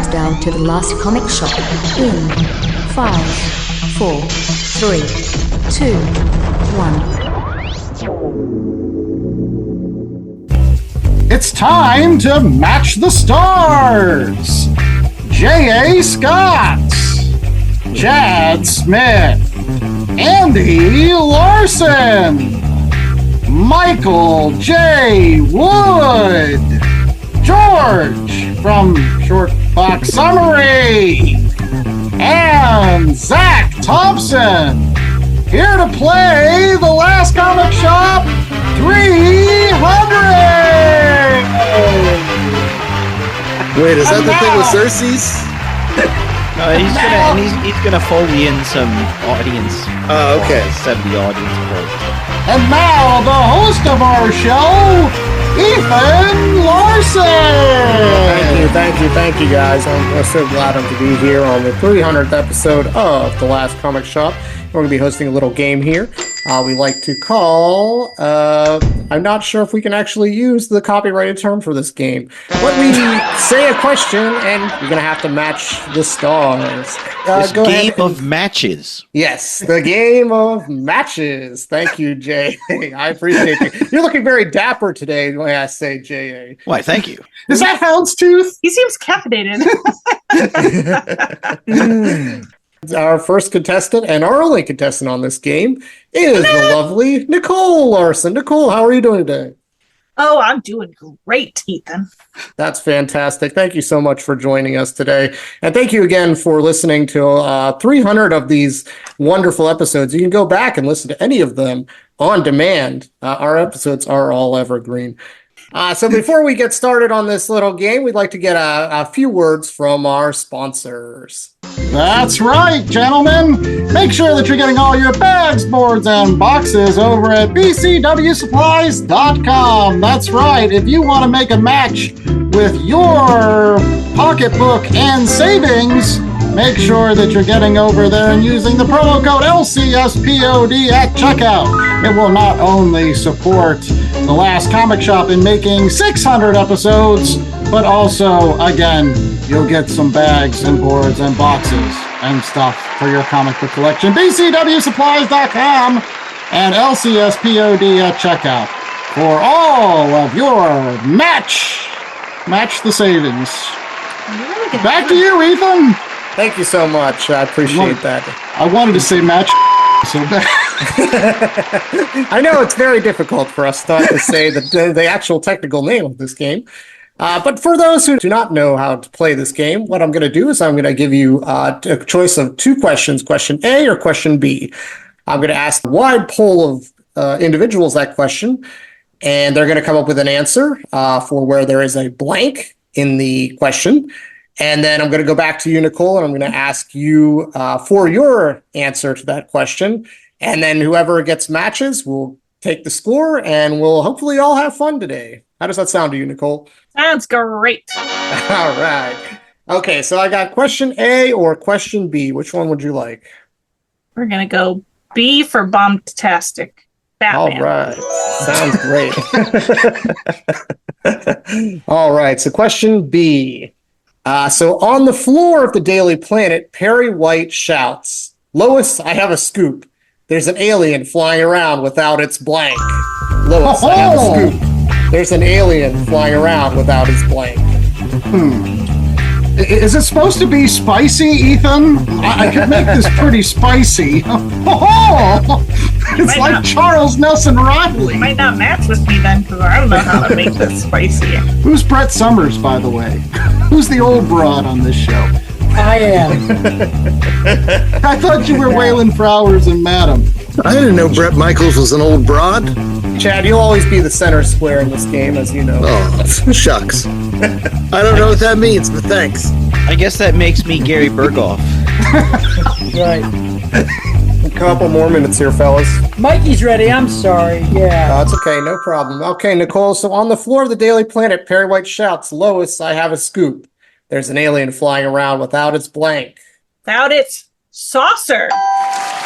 countdown to the last comic shop in 5, 4, 3, 2, 1. It's time to match the stars! J.A. Scott, Chad Smith, Andy Larson, Michael J. Wood, George from Shortbox Summary, and Zach Thompson, here to play the Last Comic Shop 300! Wait, is that the thing with Cersei's? No, he's gonna Foley in some audience. Oh, okay. Set the audience quote. And now the host of our show, Ethan Larson! Thank you guys. I'm so glad to be here on the 300th episode of The Last Comic Shop. We're going to be hosting a little game here we like to call, I'm not sure if we can actually use the copyrighted term for this game, but we say a question and you're going to have to match the stars. Game of matches. Yes, the game of matches. Thank you, Jay. I appreciate you. You're looking very dapper today when I say J.A. Why, thank you. Is that Houndstooth? He seems caffeinated. Our first contestant and our only contestant on this game is the lovely Nicole Larson. Nicole, how are you doing today? Oh, I'm doing great, Ethan. That's fantastic. Thank you so much for joining us today. And thank you again for listening to 300 of these wonderful episodes. You can go back and listen to any of them on demand. Our episodes are all evergreen. So before we get started on this little game, we'd like to get a few words from our sponsors. That's right, gentlemen. Make sure that you're getting all your bags, boards, and boxes over at bcwsupplies.com. That's right. If you want to make a match with your pocketbook and savings, make sure that you're getting over there and using the promo code LCSPOD at checkout. It will not only support The Last Comic Shop in making 600 episodes, but also, again, you'll get some bags and boards and boxes and stuff for your comic book collection. bcwsupplies.com and LCSPOD at checkout for all of your match the savings. Back to you, Ethan. Thank you so much. I appreciate that. I wanted to say match so bad. I know it's very difficult for us not to say the actual technical name of this game. But for those who do not know how to play this game, what I'm going to do is I'm going to give you a choice of two questions, question A or question B. I'm going to ask a wide pool of individuals that question, and they're going to come up with an answer for where there is a blank in the question. And then I'm going to go back to you, Nicole, and I'm going to ask you for your answer to that question. And then whoever gets matches will take the score, and we'll hopefully all have fun today. How does that sound to you, Nicole? Sounds great. All right. Okay, so I got question A or question B. Which one would you like? We're going to go B for Bombtastic. Batman. All right. Sounds great. All right, so question B. So on the floor of the Daily Planet, Perry White shouts, "Lois, I have a scoop. There's an alien flying around without its blank." Lois, I have a scoop. There's an alien flying around without its blank. Is it supposed to be spicy, Ethan? I could make this pretty spicy. It's like Charles Nelson Riley. Might not match with me then, because I don't know how to make this spicy. Who's Brett Summers, by the way? Who's the old broad on this show? I am. I thought you were Waylon Flowers and Madam. I didn't know Brett Michaels was an old broad. Chad, you'll always be the center square in this game, as you know. Oh, shucks. I don't know what that means, but thanks. I guess that makes me Gary Berghoff. Right. A couple more minutes here, fellas. Mikey's ready. I'm sorry. Yeah. It's okay. No problem. Okay, Nicole. So on the floor of the Daily Planet, Perry White shouts, "Lois, I have a scoop. There's an alien flying around without its blank." Without its saucer.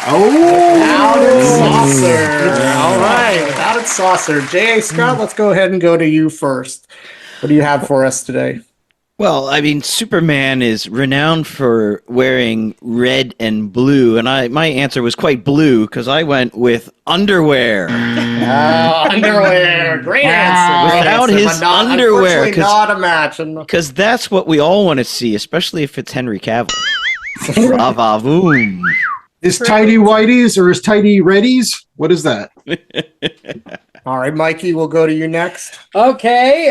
Without its saucer. All right. Without its saucer. J.A. Scott, let's go ahead and go to you first. What do you have for us today? Well, I mean, Superman is renowned for wearing red and blue, and my answer was quite blue because I went with underwear. Underwear. Great answer. Without Great answer, his but not, underwear, unfortunately not a match. Because that's what we all want to see, especially if it's Henry Cavill. Bravo. Is tidy whities or is tidy reddies? What is that? All right, Mikey, we'll go to you next. Okay.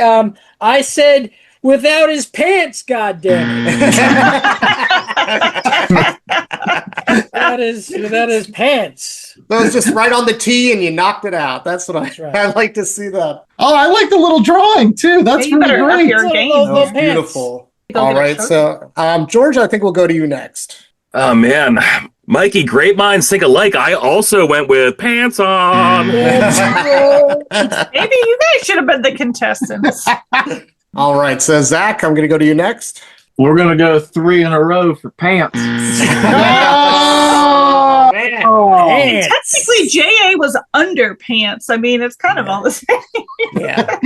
I said without his pants, goddammit. Without his pants. That was just right on the tee and you knocked it out. That's what right. I like to see that. Oh, I like the little drawing too. That's Yeah, you pretty better up great. your game. Those That was pants. beautiful. Go All get a right, shirt. so George, I think we'll go to you next. Oh, man. Mikey, great minds think alike. I also went with pants on. Maybe you guys should have been the contestants. All right, so Zach, I'm going to go to you next. We're going to go 3 in a row for pants. Oh, Man. Pants. Technically, JA was underpants. I mean, it's kind of all the same. Yeah.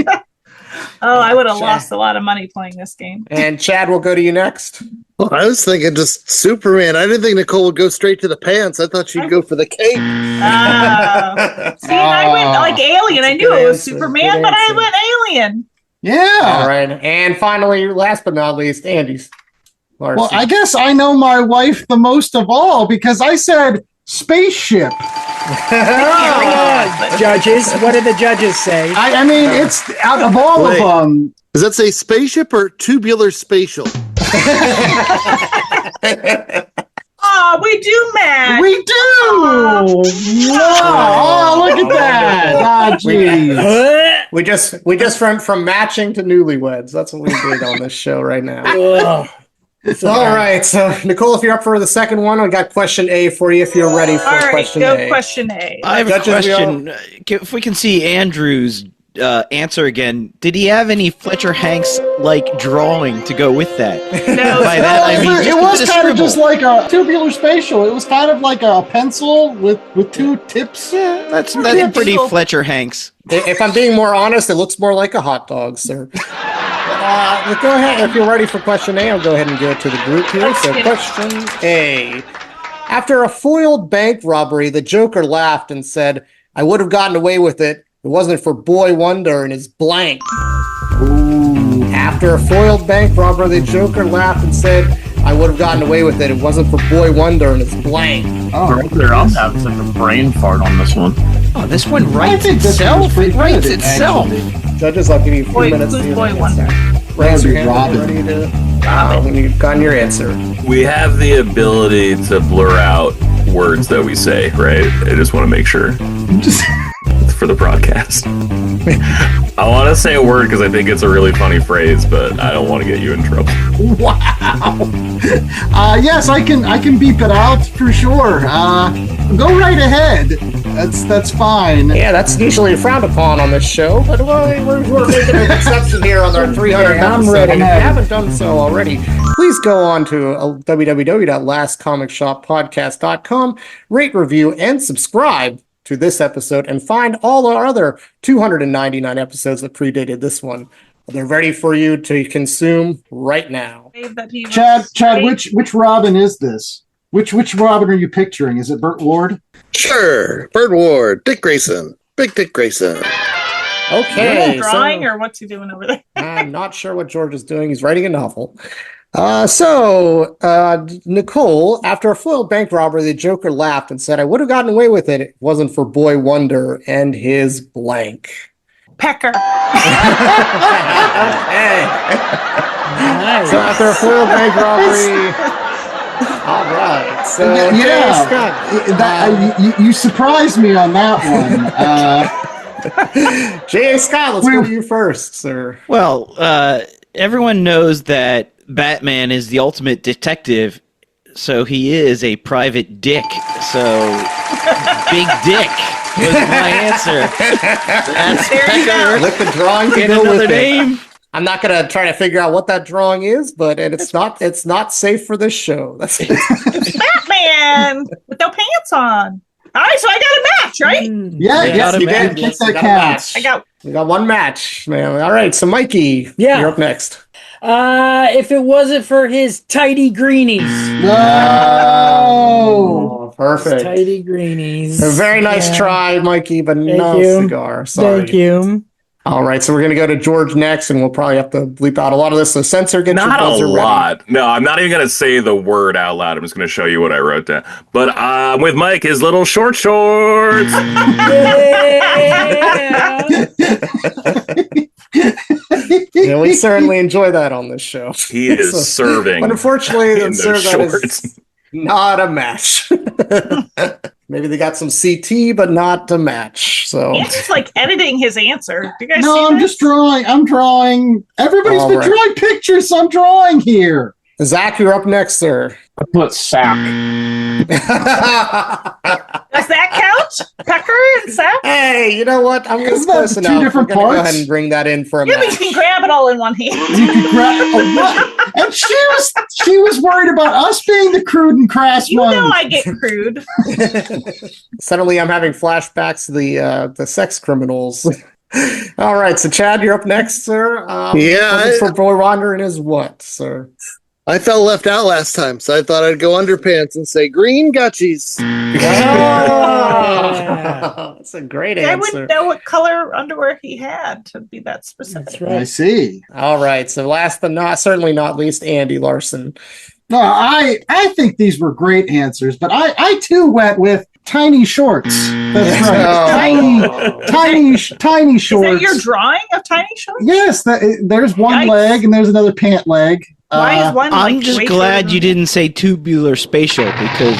Oh, I would have lost a lot of money playing this game. And Chad, we'll go to you next. Well, I was thinking just Superman. I didn't think Nicole would go straight to the pants. I thought she'd go for the cape. See, I went like Alien. I knew Good it was answer, Superman, good but I answer. went Alien. yeah. All right, and finally, last but not least, Andy's. Larson. Well, I guess I know my wife the most of all because I said spaceship. Judges, what did the judges say? I mean, it's out of all Wait. of them. Does that say spaceship or tubular spatial? Oh, we do match. We do. Oh, look at that. Ah, geez. we just went from matching to newlyweds. That's what we did on this show right now. Ugh. All right, so Nicole, if you're up for the second one, I got question A for you. If you're ready for All right, question go A. question A. I have a Judges, we question. If we can see Andrew's answer again, did he have any Fletcher Hanks like drawing to go with that? No, By that I mean it just was a kind of scribble. just like a tubular spatial. It was kind of like a pencil with two tips. Yeah, that's Yeah, pretty people- Fletcher Hanks. If I'm being more honest, it looks more like a hot dog, sir. Go ahead. If you're ready for question A, I'll go ahead and give it to the group here. Let's So get it. question A. After a foiled bank robbery, the Joker laughed and said, I would have gotten away with it. It wasn't for Boy Wonder and his blank. After a foiled bank robbery, the Joker laughed and said, I would have gotten away with it. It wasn't for Boy Wonder and his blank. Right there, I'm having such a brain fart on this one. Oh, this one I writes think this itself. was pretty It writes good, itself. actually. Judges, I'll give you a few Boy, minutes. who's to Boy Wonder? raise your That'd be hand. Robin. Ready to, when you've gotten your answer. We have the ability to blur out words that we say, right? I just want to make sure. For the broadcast. I want to say a word because I think it's a really funny phrase, but I don't want to get you in trouble. Wow. Yes, I can beep it out for sure. Go right ahead. That's fine. Yeah, that's usually frowned upon on this show, but we're making an exception here on our 300th Yeah, I'm episode. ready. If you haven't done so already, please go on to www.lastcomicshoppodcast.com, rate, review, and subscribe to this episode, and find all our other 299 episodes that predated this one. They're ready for you to consume right now. That he was Chad, great. which Robin is this? Which Robin are you picturing? Is it Burt Ward? Sure. Bird Ward, Dick Grayson, Big Dick Grayson. Okay, Drawing or what's he doing over there? I'm not sure what George is doing. He's writing a novel. Nicole, after a foiled bank robbery, the Joker laughed and said, I would have gotten away with it if it wasn't for Boy Wonder and his blank. Pecker. So after a foiled bank robbery... All right. So, Yeah. Scott. You surprised me on that one. J.A. Scott, let's go to you first, sir. Well, everyone knows that Batman is the ultimate detective, so he is a private dick. So, Big Dick was my answer. That's There you go. Let the drawing Get go another with name. it. I'm not gonna try to figure out what that drawing is, but it's not safe for this show. That's Batman with no pants on. All right, so I got a match, right? Yeah, Yes, yes, you you did. did. Yes, That you got a counts. I got we got one match, man. All right, so Mikey, Yeah. you're up next. If it wasn't for his tidy greenies. No. Perfect. Tidy greenies. A very nice try, Mikey, but no cigar. Sorry. Thank you. All right, so we're going to go to George next, and we'll probably have to bleep out a lot of this. So, Censor, get your Not a buzzer ready. lot. No, I'm not even going to say the word out loud. I'm just going to show you what I wrote down. But I'm with Mike, his little short shorts. Yeah, we certainly enjoy that on this show. He is serving. But unfortunately, in those shorts. Not a match. Maybe they got some CT, but not to match. So He's like editing his answer. Do you guys see No, I'm this? just drawing. I'm drawing. Everybody's All been right. drawing pictures, so I'm drawing here. Zach, you're up next, sir. I put sack. Does that count? Pecker and Seth? Hey, you know what? I'm going to Isn't that close two enough. We're different going to go parts? ahead and bring that in for a Yeah, but you match. can grab it all in one hand. You could grab what? And she was worried about us being the crude and crass You ones. know I get crude. Suddenly, I'm having flashbacks to the sex criminals. All right, so Chad, you're up next, sir. Looking for Boy Wandering is what, sir? I felt left out last time, so I thought I'd go underpants and say green gutchies. Oh, that's a great I answer. wouldn't know what color underwear he had to be that specific. That's I right. see. All right, so last but certainly not least, Andy Larson. No, I think these were great answers, but I too went with tiny shorts. That's right. Tiny Is shorts. that your drawing of tiny shorts? Yes, there's one Yikes. leg and there's another pant leg. Why is one I'm like just way glad shorter you than- didn't say tubular spatial because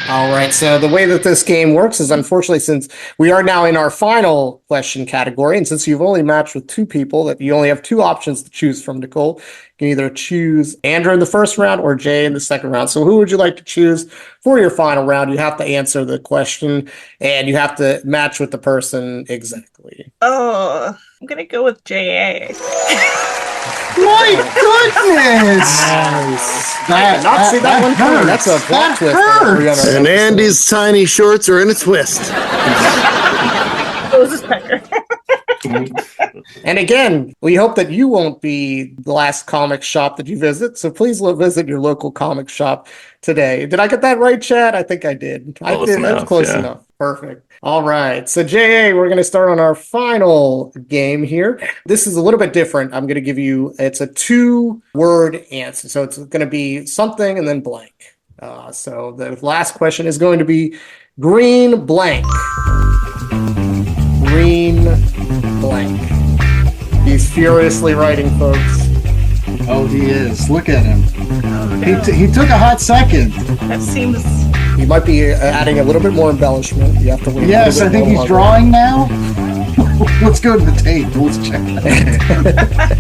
All right, so the way that this game works is, unfortunately, since we are now in our final question category, and since you've only matched with two people, that you only have two options to choose from, Nicole. You can either choose Andrew in the first round or Jay in the second round. So who would you like to choose for your final round? You have to answer the question, and you have to match with the person exactly. Oh, I'm gonna go with JA. My goodness! I did not see that one coming. hurts. That's a plot That twist. on hurts. 300 And episodes. Andy's tiny shorts are in a twist. Oh, this is Pecker. And again, we hope that you won't be the last comic shop that you visit. So please visit your local comic shop today. Did I get that right, Chad? I think I did. I Close did. That's enough, close yeah. enough. Perfect. All right. So, JA, we're going to start on our final game here. This is a little bit different. I'm going to give you, it's a 2-word answer. So it's going to be something and then blank. So the last question is going to be green blank. Green blank. He's furiously writing, folks. Oh, he is. Look at him. Oh, He, no. he took a hot second. That seems. You might be adding a little bit more embellishment. You have to wait. Yes, a I little think bit he's more drawing now. Let's go to the tape. Let's check that.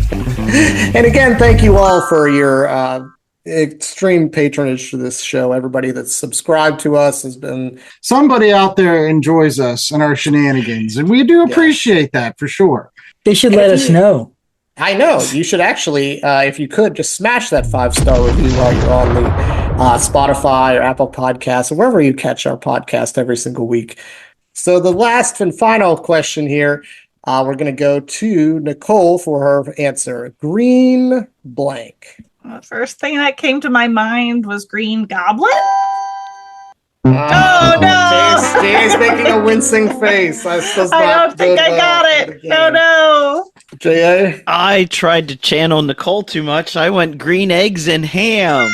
And again, thank you all for your extreme patronage to this show. Everybody that's subscribed to us has been. Somebody out there enjoys us and our shenanigans, and we do appreciate that for sure. They should let us know. I know you should actually, if you could, just smash that 5-star review while you're on the Spotify or Apple Podcasts or wherever you catch our podcast every single week. So the last and final question here, we're going to go to Nicole for her answer. Green blank. The first thing that came to my mind was Green Goblin. Oh no! Jay's making a wincing face. I don't think I got it. Oh no! J.A.? I tried to channel Nicole too much. I went green eggs and ham.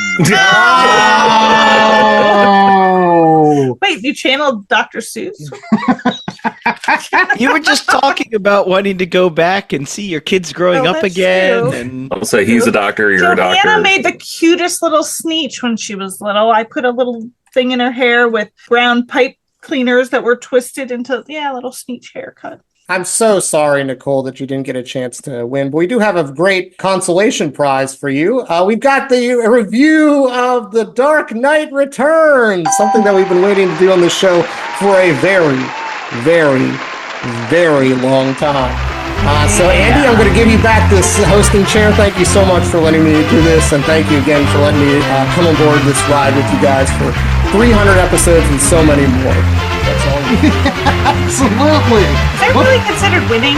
Oh! Wait, you channeled Dr. Seuss? You were just talking about wanting to go back and see your kids growing Oh, up that's again. true. And I'll say he's a doctor, you're a Johanna doctor. made the cutest little sneetch when she was little. I put a little thing in her hair with brown pipe cleaners that were twisted into, a little sneetch haircut. I'm so sorry, Nicole, that you didn't get a chance to win, but we do have a great consolation prize for you. We've got the review of The Dark Knight Returns, something that we've been waiting to do on the show for a very, very, very long time. So, Andy, I'm going to give you back this hosting chair. Thank you so much for letting me do this, and thank you again for letting me come aboard this ride with you guys for 300 episodes and so many more. That's all. Absolutely. Is that really considered winning?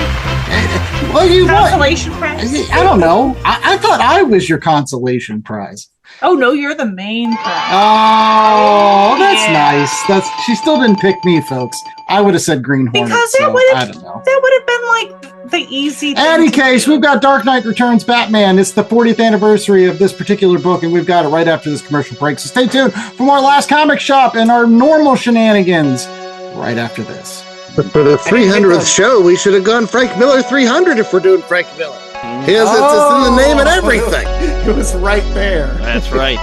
Well, you what? Consolation prize? I don't know. I thought I was your consolation prize. Oh no, you're the main prize. Oh, that's Yeah. nice. She still didn't pick me, folks. I would have said Green Hornet. Because so that I don't know. would have been like the easy thing. Any to case, do. we've got Dark Knight Returns Batman. It's the 40th anniversary of this particular book, and we've got it right after this commercial break. So stay tuned for more Last Comic Shop and our normal shenanigans right after this. But for the 300th show, we should have gone Frank Miller 300 if we're doing Frank Miller. It's in the name and everything. It was right there. That's right.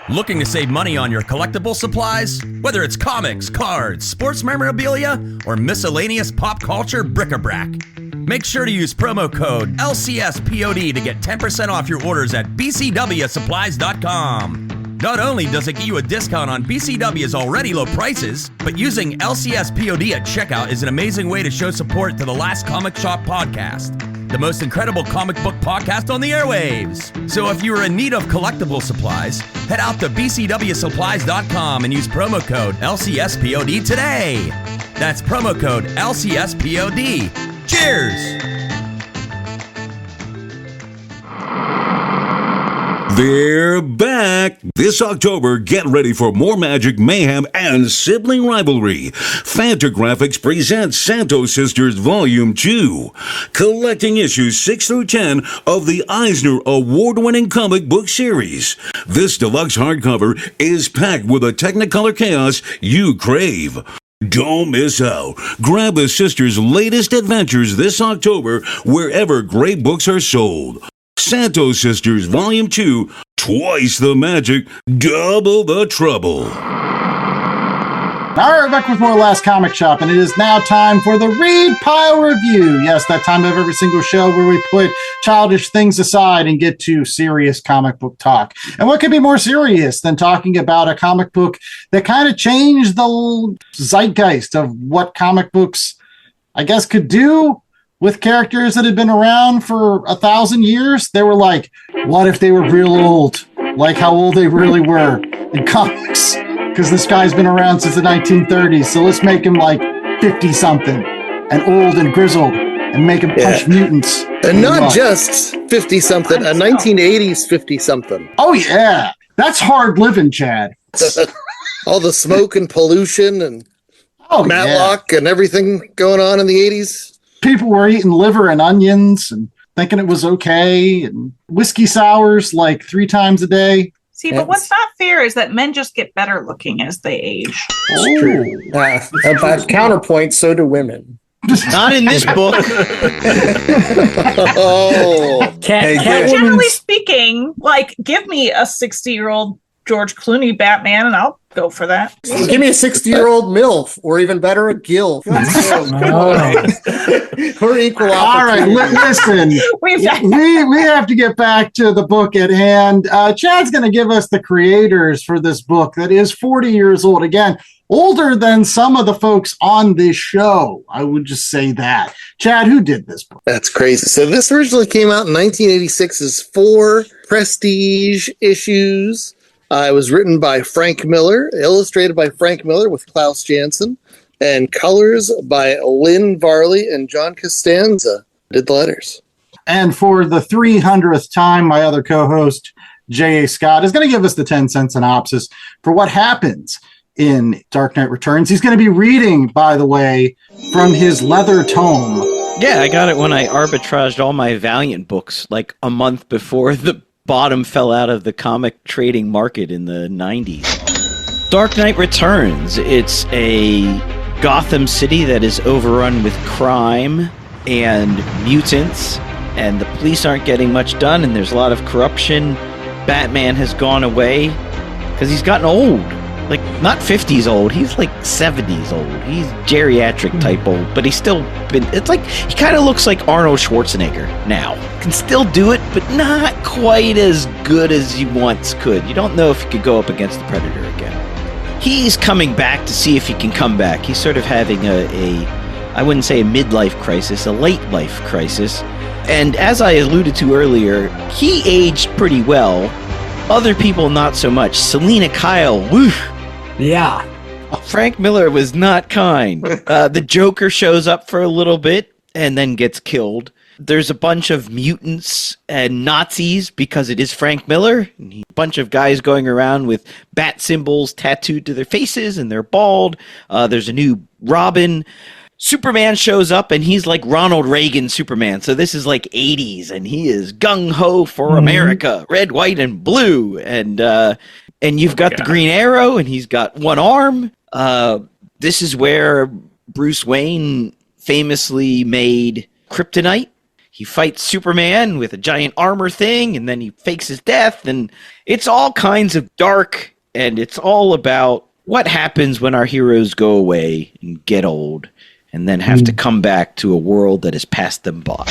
Looking to save money on your collectible supplies? Whether it's comics, cards, sports memorabilia, or miscellaneous pop culture bric-a-brac, make sure to use promo code LCSPOD to get 10% off your orders at bcwsupplies.com. Not only does it get you a discount on BCW's already low prices, but using LCSPOD at checkout is an amazing way to show support to the Last Comic Shop podcast, the most incredible comic book podcast on the airwaves. So if you are in need of collectible supplies, head out to bcwsupplies.com and use promo code LCSPOD today. That's promo code LCSPOD. Cheers! They're back! This October, get ready for more magic, mayhem, and sibling rivalry. Fantagraphics presents Santos Sisters Volume 2, collecting issues 6 through 10 of the Eisner Award-winning comic book series. This deluxe hardcover is packed with a Technicolor chaos you crave. Don't miss out. Grab the sisters' latest adventures this October wherever great books are sold. Santos Sisters Volume 2, twice the magic, double the trouble. All right, back with more Last Comic Shop, and it is now time for the Read Pile Review. Yes, that time of every single show where we put childish things aside and get to serious comic book talk. And what could be more serious than talking about a comic book that kind of changed the zeitgeist of what comic books, I guess, could do with characters that had been around for 1,000 years? They were like, what if they were real old? Like how old they really were in comics. Because this guy's been around since the 1930s, so let's make him like 50-something and old and grizzled and make him punch mutants. And not just 50-something, a 1980s 50-something. Oh, yeah. That's hard living, Chad. All the smoke and pollution and Matlock and everything going on in the 80s. People were eating liver and onions and thinking it was okay, and whiskey sours like 3 times a day. See, but what's not fair is that men just get better looking as they age. It's true. But counterpoint, so do women. Not in this book. Generally speaking, like, give me a 60-year-old George Clooney Batman, and I'll go for that. Give me a 60-year-old MILF, or even better, a GILF. We're equal opportunity. All right, listen. we have to get back to the book at hand. Chad's going to give us the creators for this book that is 40 years old. Again, older than some of the folks on this show. I would just say that. Chad, who did this book? That's crazy. So this originally came out in 1986 as 4 prestige issues. It was written by Frank Miller, illustrated by Frank Miller with Klaus Janson, and colors by Lynn Varley and John Costanza did the letters. And for the 300th time, my other co-host, J.A. Scott, is going to give us the 10-cent synopsis for what happens in Dark Knight Returns. He's going to be reading, by the way, from his leather tome. Yeah, I got it when I arbitraged all my Valiant books like a month before the bottom fell out of the comic trading market in the 90s. Dark Knight Returns. It's a Gotham City that is overrun with crime and mutants, and the police aren't getting much done, and there's a lot of corruption. Batman has gone away because he's gotten old. Like, not 50s old, he's like 70s old. He's geriatric type old, but he's still been, it's like, he kind of looks like Arnold Schwarzenegger now. Can still do it, but not quite as good as he once could. You don't know if he could go up against the Predator again. He's coming back to see if he can come back. He's sort of having I wouldn't say a midlife crisis, a late life crisis. And as I alluded to earlier, he aged pretty well. Other people, not so much. Selena Kyle, woof. Yeah. Frank Miller was not kind. The Joker shows up for a little bit and then gets killed. There's a bunch of mutants and Nazis because it is Frank Miller. A bunch of guys going around with bat symbols tattooed to their faces and they're bald. There's a new Robin. Superman shows up and he's like Ronald Reagan Superman. So this is like 80s and he is gung-ho for America, red, white, and blue. And you've got the Green Arrow and he's got one arm. This is where Bruce Wayne famously made kryptonite. He fights Superman with a giant armor thing, and then he fakes his death, and it's all kinds of dark, and it's all about what happens when our heroes go away and get old, and then have to come back to a world that has passed them by.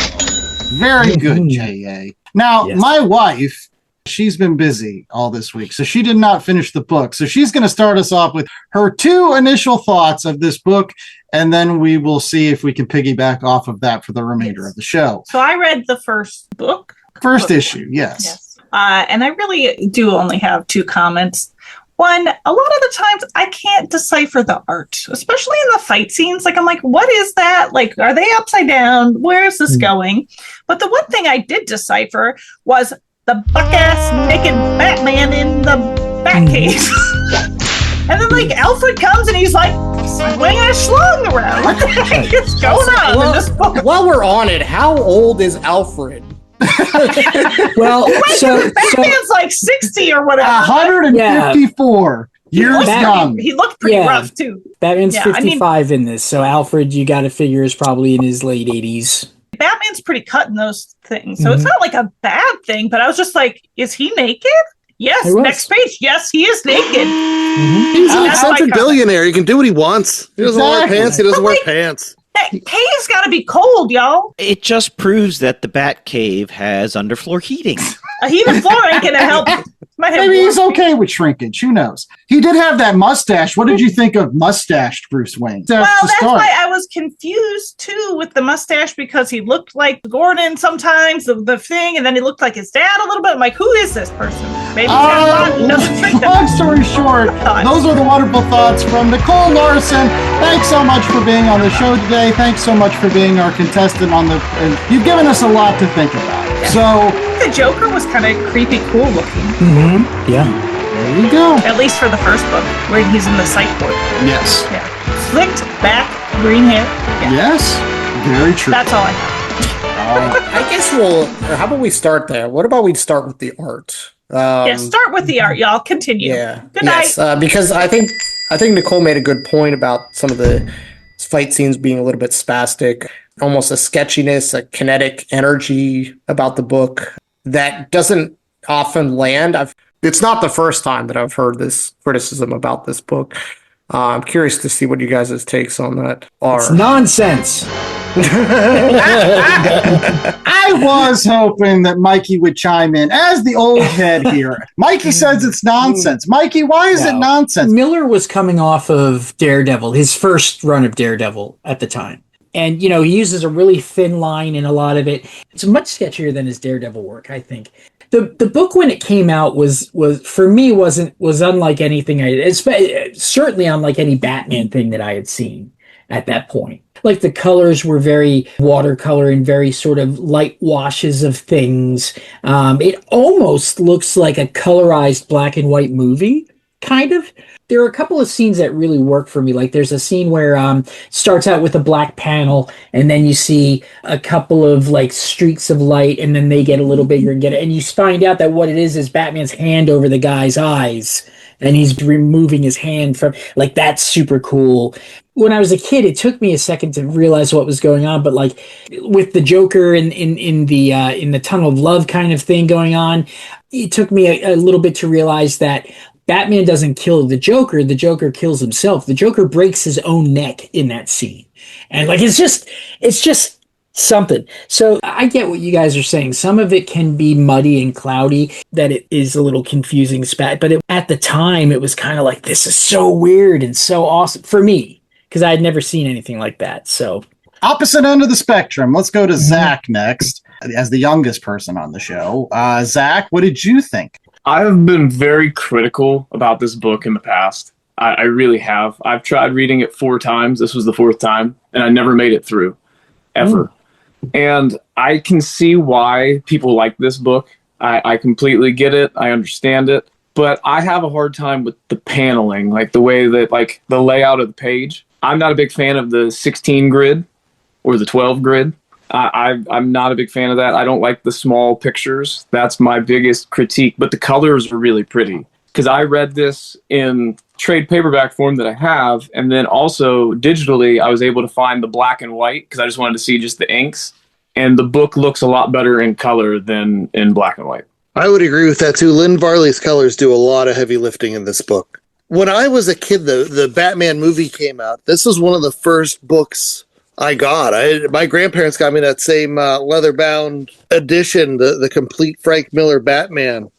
Very good, J.A. Now, my wife, she's been busy all this week, so she did not finish the book. So she's going to start us off with her 2 initial thoughts of this book, and then we will see if we can piggyback off of that for the remainder of the show. So I read the first book. First issue, yes. And I really do only have 2 comments. One, a lot of the times I can't decipher the art, especially in the fight scenes. Like, I'm like, what is that? Like, are they upside down? Where is this going? But the one thing I did decipher was the buck-ass naked Batman in the Batcave. And then, like, Alfred comes and he's like, swinging a schlong around. What the heck is going on in this book? While we're on it, how old is Alfred? Well, so Batman's like 60 or whatever. 154 years young. He looked pretty rough, too. Batman's 55 in this, so Alfred, you got to figure, is probably in his late 80s. Batman's pretty cut in those things, so it's not like a bad thing, but I was just like, is he naked? Yes, next page. Yes, he is naked. He's an eccentric billionaire. He can do what he wants. He doesn't wear pants. He doesn't wear pants. That cave's got to be cold, y'all. It just proves that the Batcave has underfloor heating. A heated floor ain't going to help. Maybe he's okay with shrinkage. Who knows? He did have that mustache. What did you think of mustached Bruce Wayne? That's why I was confused, too, with the mustache, because he looked like Gordon sometimes, the thing, and then he looked like his dad a little bit. I'm like, who is this person? Maybe he's got a lot. Long story short, those are the wonderful thoughts from Nicole Larson. Thanks so much for being on the show today. Thanks so much for being our contestant on the. And you've given us a lot to think about. Yeah. So the Joker was kind of creepy, cool looking. Yeah. There you go. At least for the first book, where he's in the psych ward. Yes. Yeah. Slicked back, green hair. Yeah. Yes. Very true. That's all I have. I guess how about we start there? What about we start with the art? Start with the art, y'all. Continue. Yeah. Good night. Because I think Nicole made a good point about some of the fight scenes being a little bit spastic, almost a sketchiness, a kinetic energy about the book that doesn't often land. It's not the first time that I've heard this criticism about this book. I'm curious to see what you guys' takes on that are. It's nonsense. I was hoping that Mikey would chime in as the old head here. Mikey says it's nonsense. Mikey, why is it nonsense? Miller was coming off of Daredevil, his first run of Daredevil at the time. And, he uses a really thin line in a lot of it. It's much sketchier than his Daredevil work, I think. The book when it came out was for me was unlike anything certainly unlike any Batman thing that I had seen at that point. Like the colors were very watercolor and very sort of light washes of things. It almost looks like a colorized black and white movie, kind of. There are a couple of scenes that really work for me. Like there's a scene where it starts out with a black panel, and then you see a couple of like streaks of light, and then they get a little bigger and you find out that what it is Batman's hand over the guy's eyes, and he's removing his hand from, like, that's super cool. When I was a kid, it took me a second to realize what was going on, but like with the Joker in the Tunnel of Love kind of thing going on, it took me a little bit to realize that Batman doesn't kill the Joker kills himself. The Joker breaks his own neck in that scene. And like, it's just something. So I get what you guys are saying. Some of it can be muddy and cloudy, that it is a little confusing but at the time it was kind of like, this is so weird and so awesome for me, because I had never seen anything like that. So opposite end of the spectrum. Let's go to Zach next, as the youngest person on the show. Zach, what did you think? I have been very critical about this book in the past. I really have. I've tried reading it 4 times. This was the 4th time, and I never made it through, ever. And I can see why people like this book. I completely get it. I understand it. But I have a hard time with the paneling, like the way that, like, the layout of the page. I'm not a big fan of the 16 grid or the 12 grid. I'm not a big fan of that. I don't like the small pictures. That's my biggest critique. But the colors are really pretty. Because I read this in trade paperback form that I have, and then also digitally, I was able to find the black and white because I just wanted to see just the inks. And the book looks a lot better in color than in black and white. I would agree with that too. Lynn Varley's colors do a lot of heavy lifting in this book. When I was a kid, the Batman movie came out. This was one of the first books I got. My grandparents got me that same leather-bound edition, the complete Frank Miller Batman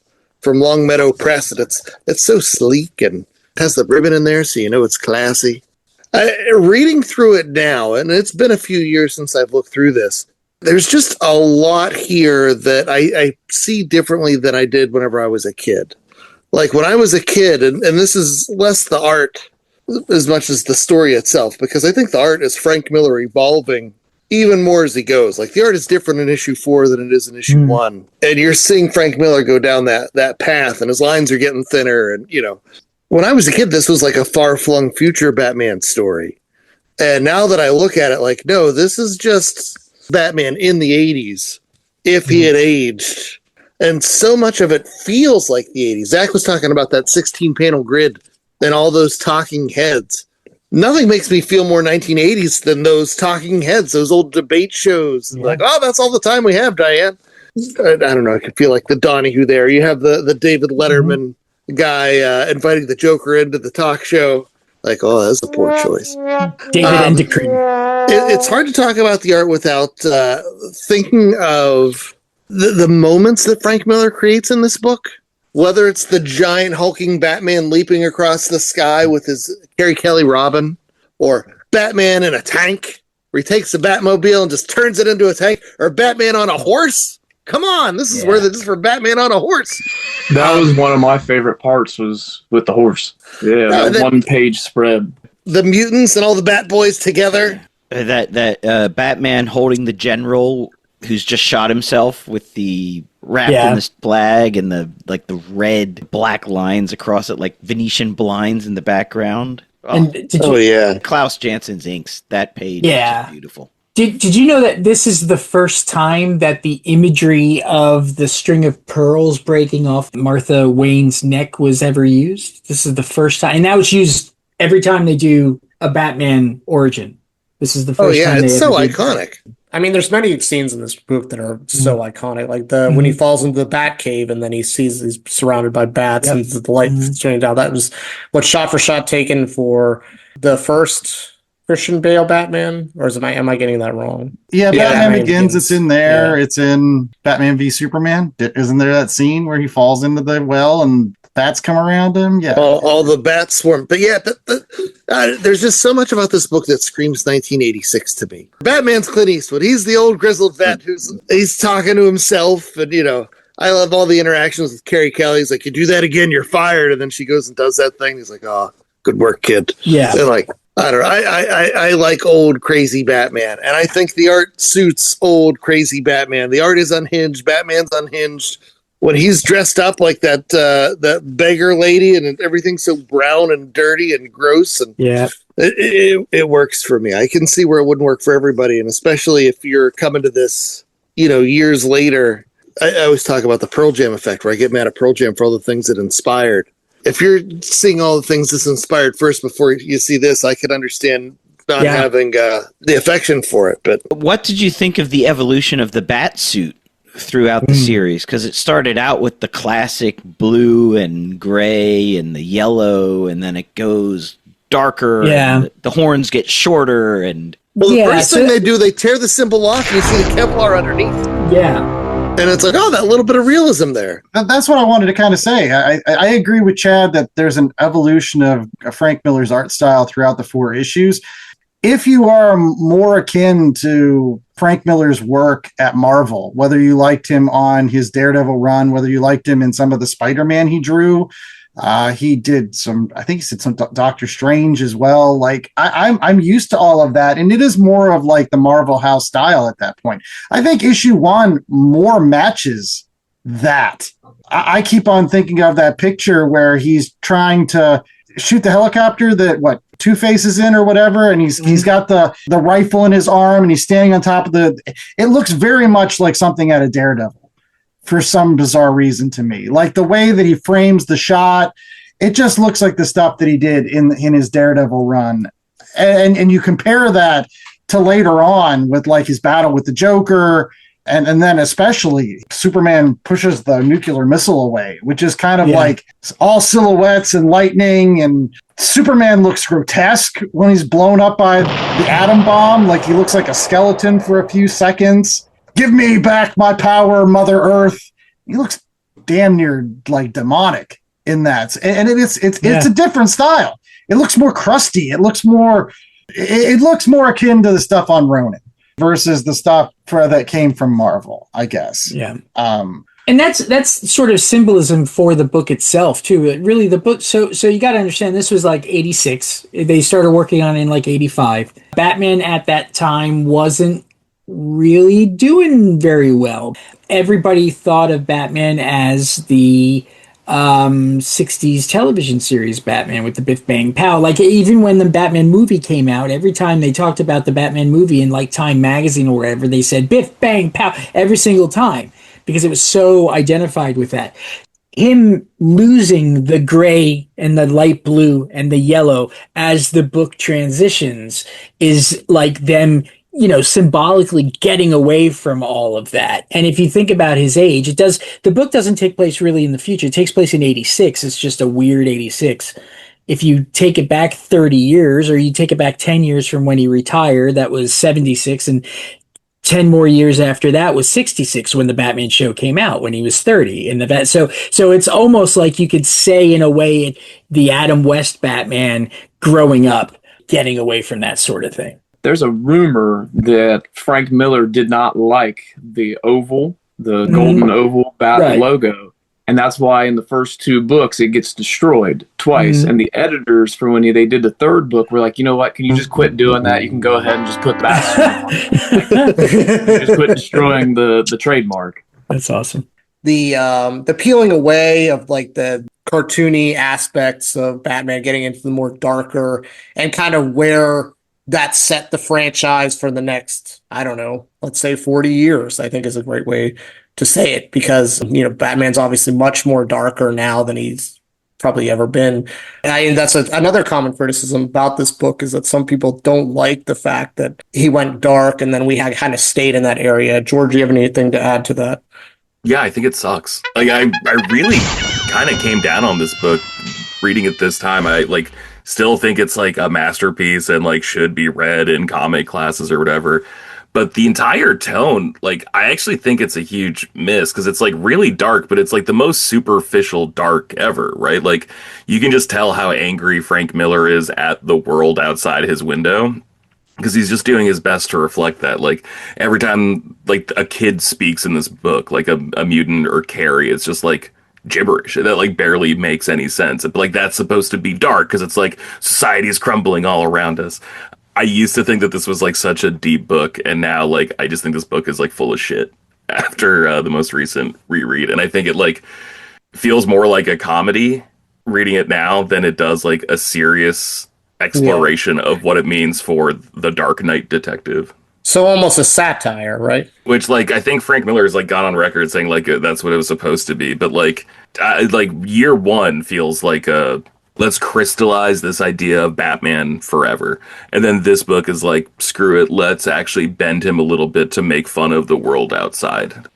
from Longmeadow Press. And it's so sleek and has the ribbon in there, so you know it's classy. Reading through it now, and it's been a few years since I've looked through this, there's just a lot here that I see differently than I did whenever I was a kid. Like when I was a kid, and this is less the art as much as the story itself, because I think the art is Frank Miller evolving even more as he goes. Like the art is different in issue 4 than it is in issue 1. And you're seeing Frank Miller go down that path, and his lines are getting thinner. And, you know, when I was a kid, this was like a far-flung future Batman story. And now that I look at it, like, no, this is just Batman in the 80s, if he had aged. And so much of it feels like the 80s. Zach was talking about that 16-panel grid and all those talking heads. Nothing makes me feel more 1980s than those talking heads, those old debate shows. Yeah. Like, oh, that's all the time we have, Diane. I don't know. I can feel like the Donahue there. You have the David Letterman guy inviting the Joker into the talk show. Like, oh, that's a poor choice. David Endocrine. It's hard to talk about the art without thinking of the moments that Frank Miller creates in this book. Whether it's the giant hulking Batman leaping across the sky with his Carrie Kelly Robin, or Batman in a tank, where he takes the Batmobile and just turns it into a tank, or Batman on a horse. Come on, this is where this is for Batman on a horse. That was one of my favorite parts, was with the horse. Yeah, that 1-page spread. The mutants and all the Bat Boys together. That Batman holding the general who's just shot himself with the wrapped in this flag and the red black lines across it, like Venetian blinds in the background. Klaus Jansson's inks. That page is just beautiful. Did you know that this is the first time that the imagery of the string of pearls breaking off Martha Wayne's neck was ever used? This is the first time. And now it's used every time they do a Batman origin. This is the first time. It's so iconic. I mean, there's many scenes in this book that are so iconic. Like when he falls into the Bat Cave and then he sees he's surrounded by bats and the light shining down. That was what shot for shot taken for the first Christian Bale Batman, or am I getting that wrong? Yeah, Batman Begins. It's in there. Yeah. It's in Batman v Superman. Isn't there that scene where he falls into the well and bats come around him? Yeah, all the bats swarm. But yeah, there's just so much about this book that screams 1986 to me. Batman's Clint Eastwood. He's the old grizzled vet he's talking to himself, and I love all the interactions with Carrie Kelly. He's like, "You do that again, you're fired." And then she goes and does that thing. He's like, "Oh, good work, kid." Yeah, they're like. I don't know. I like old crazy Batman, and I think the art suits old crazy Batman. The art is unhinged. Batman's unhinged. When he's dressed up like that beggar lady, and everything's so brown and dirty and gross, and it works for me. I can see where it wouldn't work for everybody, and especially if you're coming to this, years later. I always talk about the Pearl Jam effect, where I get mad at Pearl Jam for all the things it inspired. If you're seeing all the things this inspired first before you see this, I could understand not having the affection for it. But what did you think of the evolution of the bat suit throughout the series? Because it started out with the classic blue and gray and the yellow, and then it goes darker. Yeah, and the horns get shorter. And the first thing they do, they tear the symbol off, and you see the Kevlar underneath. Yeah. And it's like, oh, that little bit of realism there. That's what I wanted to kind of say. I agree with Chad that there's an evolution of Frank Miller's art style throughout the 4 issues. If you are more akin to Frank Miller's work at Marvel, whether you liked him on his Daredevil run, whether you liked him in some of the Spider-Man he drew, He did some, I think he did some Doctor Strange as well. Like I'm used to all of that, and it is more of like the Marvel House style at that point. I think issue 1 more matches that. I keep on thinking of that picture where he's trying to shoot the helicopter that Two-Face is in or whatever, and he's got the rifle in his arm and he's standing on top of it looks very much like something out of Daredevil for some bizarre reason to me. Like the way that he frames the shot, it just looks like the stuff that he did in his Daredevil run. And you compare that to later on with like his battle with the Joker, and then especially Superman pushes the nuclear missile away, which is kind of like all silhouettes and lightning, and Superman looks grotesque when he's blown up by the atom bomb. Like he looks like a skeleton for a few seconds. Give me back my power, Mother Earth. He looks damn near like demonic in that. And it's a different style. It looks more crusty. It looks more akin to the stuff on Ronin versus the stuff that came from Marvel, I guess. Yeah. And that's sort of symbolism for the book itself too. Really, the book. So you got to understand, this was like 86. They started working on it in like 85. Batman at that time wasn't really doing very well. Everybody thought of Batman as the 60s television series Batman with the Biff Bang Pow. Like even when the Batman movie came out, every time they talked about the Batman movie in like Time magazine or wherever, they said Biff Bang Pow every single time because it was so identified with that. Him losing the gray and the light blue and the yellow as the book transitions is like them, symbolically getting away from all of that. And if you think about his age, the book doesn't take place really in the future. It takes place in 86. It's just a weird 86. If you take it back 30 years, or you take it back 10 years from when he retired, that was 76, and 10 more years after that was 66 when the Batman show came out, when he was 30 in the so it's almost like you could say in a way the Adam West Batman growing up, getting away from that sort of thing. There's a rumor that Frank Miller did not like the oval, the golden oval bat logo. And that's why in the first 2 books, it gets destroyed twice. And the editors, for when they did the 3rd book, were like, you know what? Can you just quit doing that? You can go ahead and just put the bat just quit destroying the trademark. That's awesome. The peeling away of like the cartoony aspects of Batman, getting into the more darker, and kind of where that set the franchise for the next, I don't know, let's say 40 years, I think is a great way to say it, because, Batman's obviously much more darker now than he's probably ever been. And that's another common criticism about this book, is that some people don't like the fact that he went dark and then we had kind of stayed in that area. George, do you have anything to add to that? Yeah, I think it sucks. Like I really kind of came down on this book reading it this time. I still think it's like a masterpiece and should be read in comic classes or whatever. But the entire tone, I actually think it's a huge miss, because it's really dark, but it's the most superficial dark ever, right? You can just tell how angry Frank Miller is at the world outside his window, because he's just doing his best to reflect that. Every time a kid speaks in this book, a mutant or Carrie, it's just gibberish that barely makes any sense. But that's supposed to be dark because it's society is crumbling all around us. I used to think that this was such a deep book, and now I just think this book is full of shit after the most recent reread. And I think it feels more like a comedy reading it now than it does a serious exploration of what it means for the Dark Knight detective. So almost a satire, right? Which, I think Frank Miller has, gone on record saying, that's what it was supposed to be. But, year 1 feels like a, let's crystallize this idea of Batman forever. And then this book is screw it, let's actually bend him a little bit to make fun of the world outside,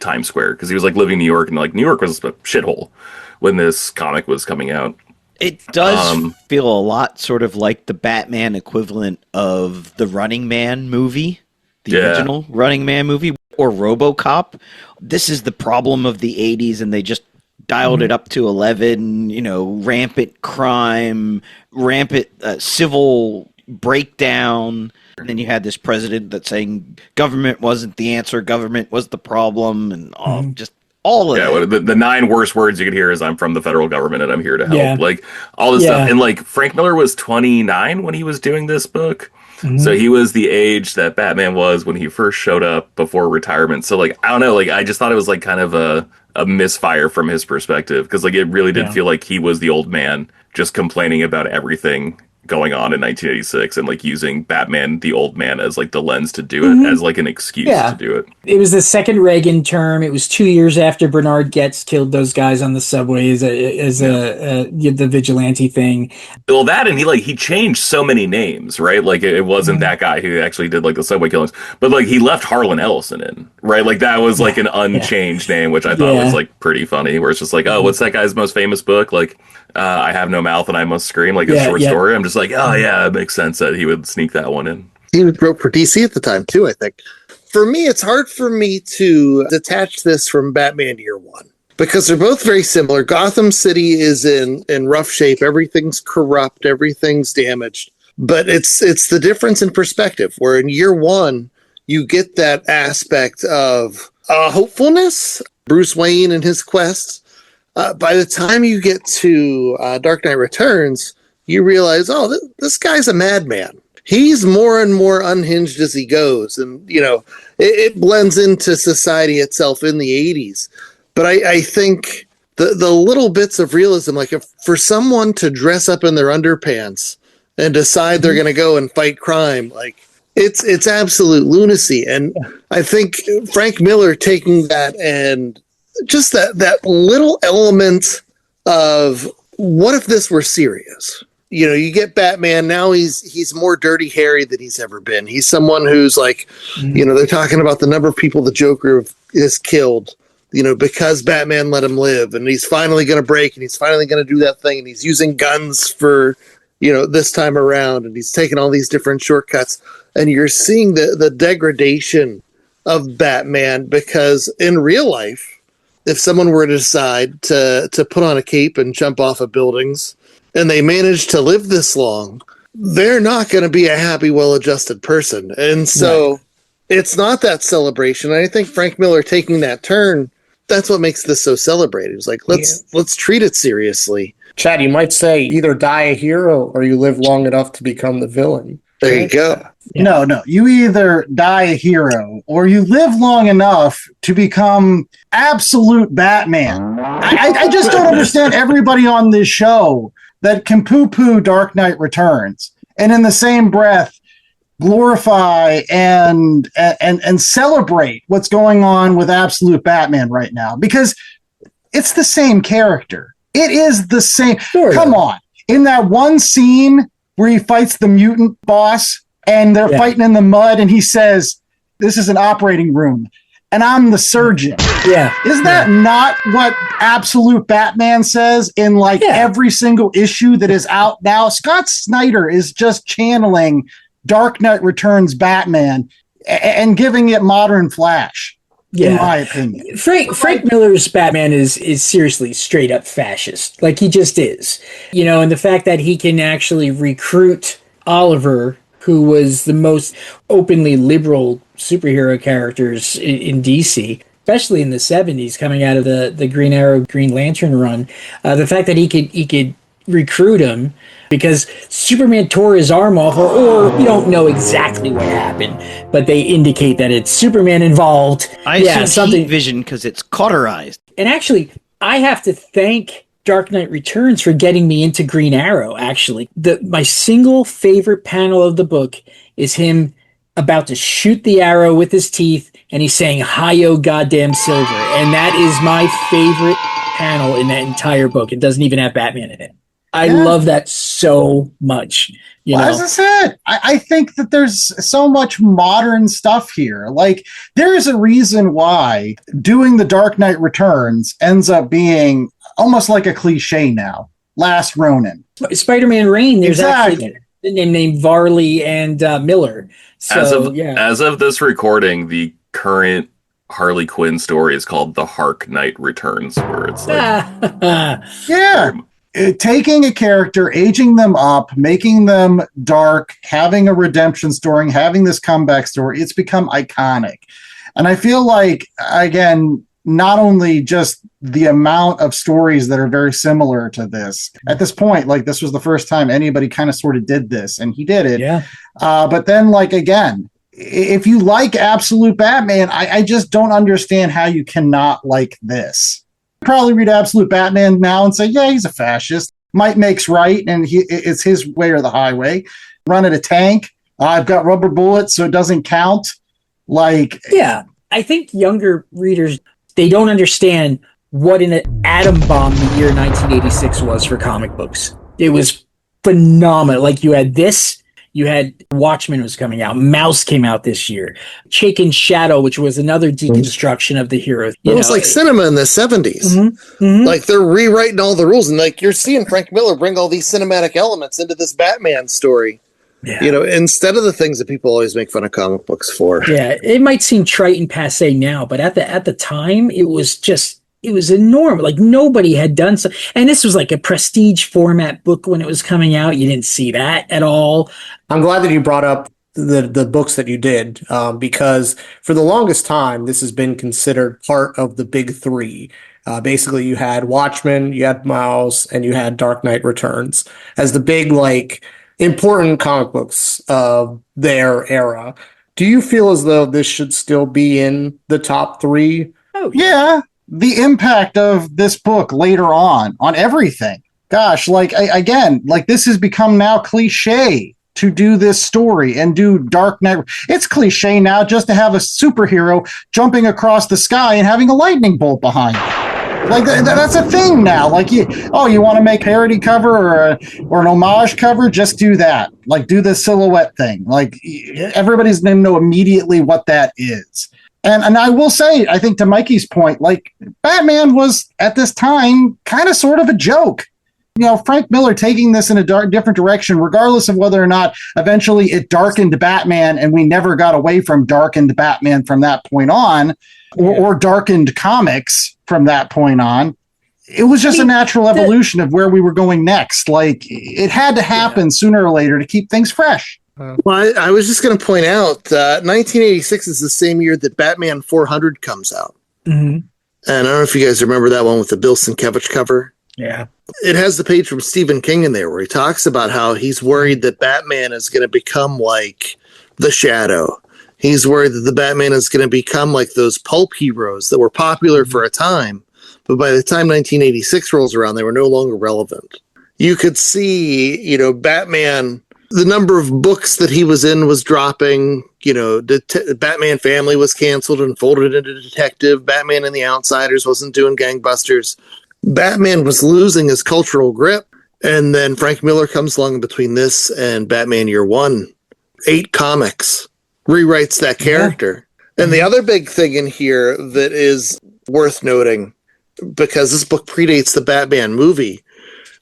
Times Square. Because he was, living in New York, and, New York was a shithole when this comic was coming out. It does feel a lot sort of like the Batman equivalent of the Running Man movie, the original Running Man movie, or RoboCop. This is the problem of the 80s, and they just dialed it up to 11, rampant crime, rampant civil breakdown. And then you had this president that's saying government wasn't the answer, government was the problem, and all just all of it. The 9 worst words you could hear is "I'm from the federal government and I'm here to help." Yeah. Like all this stuff. And like Frank Miller was 29 when he was doing this book. So he was the age that Batman was when he first showed up before retirement. So like I don't know, like I just thought it was like kind of a misfire from his perspective, because like it really did feel like he was the old man just complaining about everything going on in 1986 and like using Batman the old man as like the lens to do it, as like an excuse to do it. It was the second Reagan term. It was 2 years after Bernard Goetz killed those guys on the subway as the vigilante thing. Well, that, and he changed so many names, right? Like it wasn't that guy who actually did like the subway killings, but like he left Harlan Ellison in, right? Like that was like an unchanged name, which I thought was like pretty funny, where it's just like, oh, what's that guy's most famous book? Like I Have No Mouth and I Must Scream, like a short story. I'm just like, oh yeah, it makes sense that he would sneak that one in. He wrote for DC at the time too, I think. For me, it's hard for me to detach this from Batman Year One, because they're both very similar. Gotham City is in rough shape. Everything's corrupt. Everything's damaged. But it's the difference in perspective, where in Year One, you get that aspect of hopefulness, Bruce Wayne and his quest. By the time you get to Dark Knight Returns, you realize, this guy's a madman. He's more and more unhinged as he goes. And, it blends into society itself in the 80s. But I think the little bits of realism, like if for someone to dress up in their underpants and decide they're going to go and fight crime, like it's absolute lunacy. And I think Frank Miller taking that and just that little element of what if this were serious? You get Batman now. He's more Dirty Harry than he's ever been. He's someone who's like, they're talking about the number of people the Joker has killed, because Batman let him live, and he's finally going to break, and he's finally going to do that thing, and he's using guns for, this time around, and he's taking all these different shortcuts, and you're seeing the degradation of Batman, because in real life, if someone were to decide to put on a cape and jump off of buildings, and they manage to live this long, they're not going to be a happy, well-adjusted person. And so it's not that celebration. And I think Frank Miller taking that turn, that's what makes this so celebrated. It's like, let's treat it seriously. Chad, you might say either die a hero or you live long enough to become the villain. There you go. No, you either die a hero or you live long enough to become absolute Batman. I just don't understand everybody on this show that can poo-poo Dark Knight Returns and in the same breath glorify and celebrate what's going on with absolute Batman right now, because it's the same character. It is the same. Sure. Come on. In that one scene where he fights the mutant boss and they're fighting in the mud and he says, "This is an operating room and I'm the surgeon." Yeah. Isn't that not what absolute Batman says in every single issue that is out now? Scott Snyder is just channeling Dark Knight Returns Batman and giving it modern Flash, in my opinion. Frank Miller's Batman is seriously straight up fascist. Like he just is. And the fact that he can actually recruit Oliver, who was the most openly liberal superhero characters in DC, especially in the 70s, coming out of the Green Arrow, Green Lantern run. The fact that he could recruit him because Superman tore his arm off, or we don't know exactly what happened, but they indicate that it's Superman involved. I assume heat vision because it's cauterized. And actually, I have to thank Dark Knight Returns for getting me into Green Arrow, actually. My single favorite panel of the book is him about to shoot the arrow with his teeth, and he's saying, "Hi-yo, goddamn Silver." And that is my favorite panel in that entire book. It doesn't even have Batman in it. I love that so much. As I said, I think that there's so much modern stuff here. Like, there is a reason why doing the Dark Knight Returns ends up being almost like a cliche now. Last Ronin. Spider-Man Reign, there's actually a name named Varley and Miller. So, as of this recording, the current Harley Quinn story is called The Hark Knight Returns, where it's like... taking a character, aging them up, making them dark, having a redemption story, having this comeback story, it's become iconic. And I feel like, again, not only just the amount of stories that are very similar to this at this point, like this was the first time anybody kind of sort of did this, and he did it. Yeah. But then, like, again, if you like Absolute Batman, I just don't understand how you cannot like this. Probably read Absolute Batman now and say, yeah, he's a fascist. Might makes right, and it's his way or the highway. Running a tank. I've got rubber bullets, so it doesn't count. Like, yeah, I think younger readers, they don't understand what an atom bomb the year 1986 was for comic books. It was phenomenal. Like, you had this, you had Watchmen was coming out, Mouse came out this year, Chaykin Shadow, which was another deconstruction of the hero. It was like cinema in the 70s. Like, they're rewriting all the rules, and like you're seeing Frank Miller bring all these cinematic elements into this Batman story. Yeah. You know, instead of the things that people always make fun of comic books for. Yeah, it might seem trite and passe now, but at the time, it was enormous. Like, nobody had done so. And this was like a prestige format book when it was coming out. You didn't see that at all. I'm glad that you brought up the books that you did, because for the longest time, this has been considered part of the big three. Basically, you had Watchmen, you had Mouse, and you had Dark Knight Returns as the big, like, important comic books of their era. Do you feel as though this should still be in the top three? Oh, yeah. The impact of this book later on everything. Gosh, like, again, like, this has become now cliche to do this story and do Dark Knight. It's cliche now just to have a superhero jumping across the sky and having a lightning bolt behind him. Like, that's a thing now. Like, you want to make a parody cover or an homage cover? Just do that. Like, do the silhouette thing. Like, everybody's going to know immediately what that is. And I will say, I think to Mikey's point, like, Batman was at this time kind of sort of a joke. You know, Frank Miller taking this in a different direction, regardless of whether or not eventually it darkened Batman and we never got away from darkened Batman from that point on, or darkened comics from that point on. It was just a natural evolution of where we were going next. Like, it had to happen sooner or later to keep things fresh. Well, I was just going to point out, 1986 is the same year that Batman 400 comes out. Mm-hmm. And I don't know if you guys remember that one with the Bill Sienkiewicz cover. Yeah. It has the page from Stephen King in there where he talks about how he's worried that Batman is going to become like the Shadow. He's worried that the Batman is going to become like those pulp heroes that were popular for a time, but by the time 1986 rolls around, they were no longer relevant. You could see, you know, Batman, the number of books that he was in was dropping. You know, Batman Family was canceled and folded into Detective. Batman and the Outsiders wasn't doing gangbusters. Batman was losing his cultural grip. And then Frank Miller comes along between this and Batman Year One. 8 comics. Rewrites that character. Yeah. And the other big thing in here that is worth noting, because this book predates the Batman movie,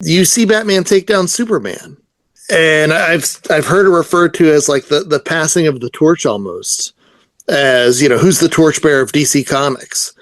you see Batman take down Superman. And I've heard it referred to as like the passing of the torch almost. As, you know, who's the torchbearer of DC Comics?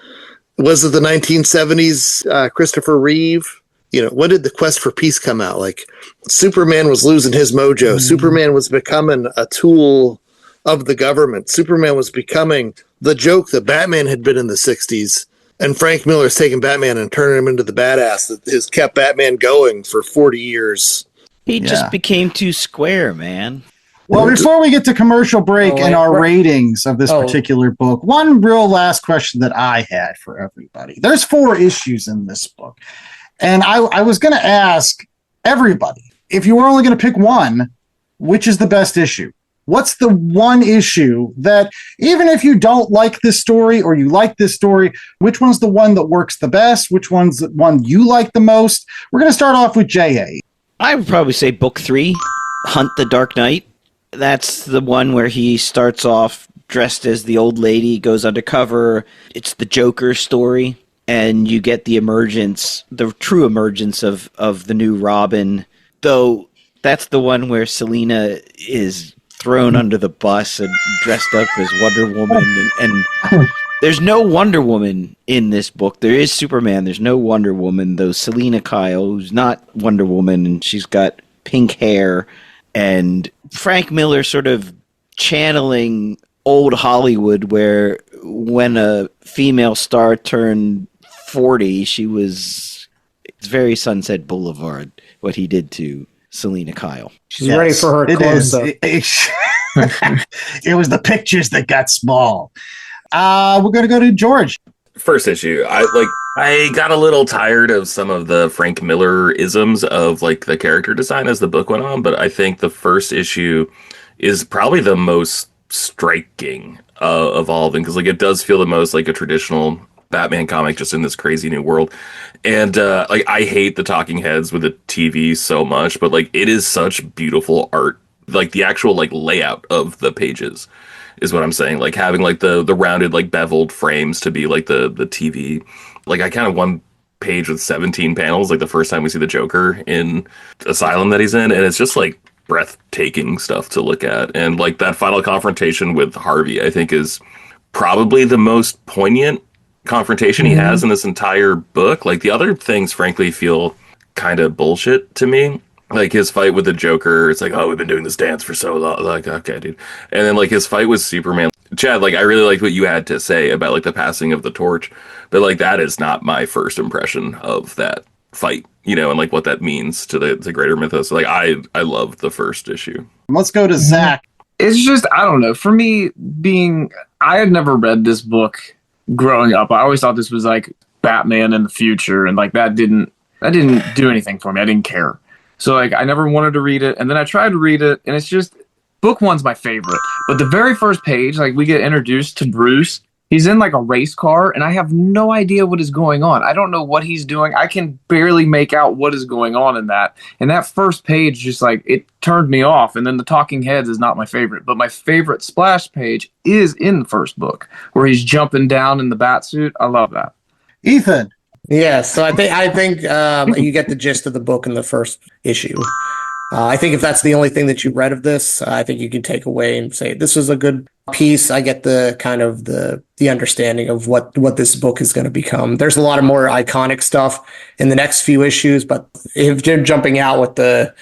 Was it the 1970s Christopher Reeve? You know, when did the Quest for Peace come out? Like, Superman was losing his mojo. Superman was becoming a tool of the government. Superman was becoming the joke that Batman had been in the 60s. And Frank Miller's taking Batman and turning him into the badass that has kept Batman going for 40 years. He just became too square, man. Well, before we get to commercial break and our ratings of this particular book, one real last question that I had for everybody. There's 4 issues in this book. And I was going to ask everybody, if you were only going to pick one, which is the best issue? What's the one issue that, even if you don't like this story or you like this story, which one's the one that works the best? Which one's the one you like the most? We're going to start off with J.A. I would probably say book 3, Hunt the Dark Knight. That's the one where he starts off dressed as the old lady, goes undercover. It's the Joker story, and you get the emergence, the true emergence of the new Robin. Though that's the one where Selina is thrown under the bus and dressed up as Wonder Woman, and there's no Wonder Woman in this book. There is Superman. There's no Wonder Woman, though Selina Kyle, who's not Wonder Woman, and she's got pink hair, and Frank Miller sort of channeling old Hollywood where when a female star turned 40, it's very Sunset Boulevard what he did to Selena Kyle. She's ready for her clothes, though. It was the pictures that got small. We're going to go to George. First issue, I got a little tired of some of the Frank Miller isms of like the character design as the book went on, but I think the first issue is probably the most striking of all of them, because like it does feel the most like a traditional Batman comic just in this crazy new world. And like I hate the talking heads with the TV so much, but like it is such beautiful art. Like the actual like layout of the pages is what I'm saying. Like having like the rounded like beveled frames to be like the TV. Like I kind of one page with 17 panels, like the first time we see the Joker in Asylum that he's in, and it's just like breathtaking stuff to look at. And like that final confrontation with Harvey, I think is probably the most poignant confrontation he has in this entire book. Like the other things frankly feel kind of bullshit to me. Like his fight with the Joker, it's like, oh, we've been doing this dance for so long. Like, okay, dude. And then like his fight with Superman. Chad, like I really liked what you had to say about like the passing of the torch, but like that is not my first impression of that fight, you know, and like what that means to the greater mythos. Like I loved the first issue. Let's go to Zach. It's just, I don't know. For me, I had never read this book growing up. I always thought this was like Batman in the future, and like that didn't do anything for me. I didn't care. So like I never wanted to read it, and then I tried to read it, and it's just book one's my favorite. But the very first page, like we get introduced to Bruce. He's in like a race car, and I have no idea what is going on. I don't know what he's doing. I can barely make out what is going on in that. And that first page just like it turned me off. And then the talking heads is not my favorite, but my favorite splash page is in the first book where he's jumping down in the bat suit. I love that. Ethan. Yeah, so I think you get the gist of the book in the first issue. I think if that's the only thing that you read of this, I think you can take away and say this was a good piece. I get the kind of the understanding of what this book is going to become. There's a lot of more iconic stuff in the next few issues, but if you're jumping out with the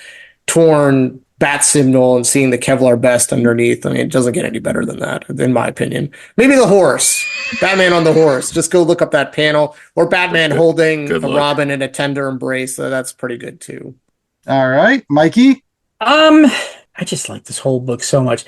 torn bat symbol and seeing the Kevlar vest underneath, I mean, it doesn't get any better than that, in my opinion. Maybe the horse, Batman on the horse. Just go look up that panel, or Batman holding a Robin in a tender embrace. So that's pretty good too. All right, Mikey. I just like this whole book so much.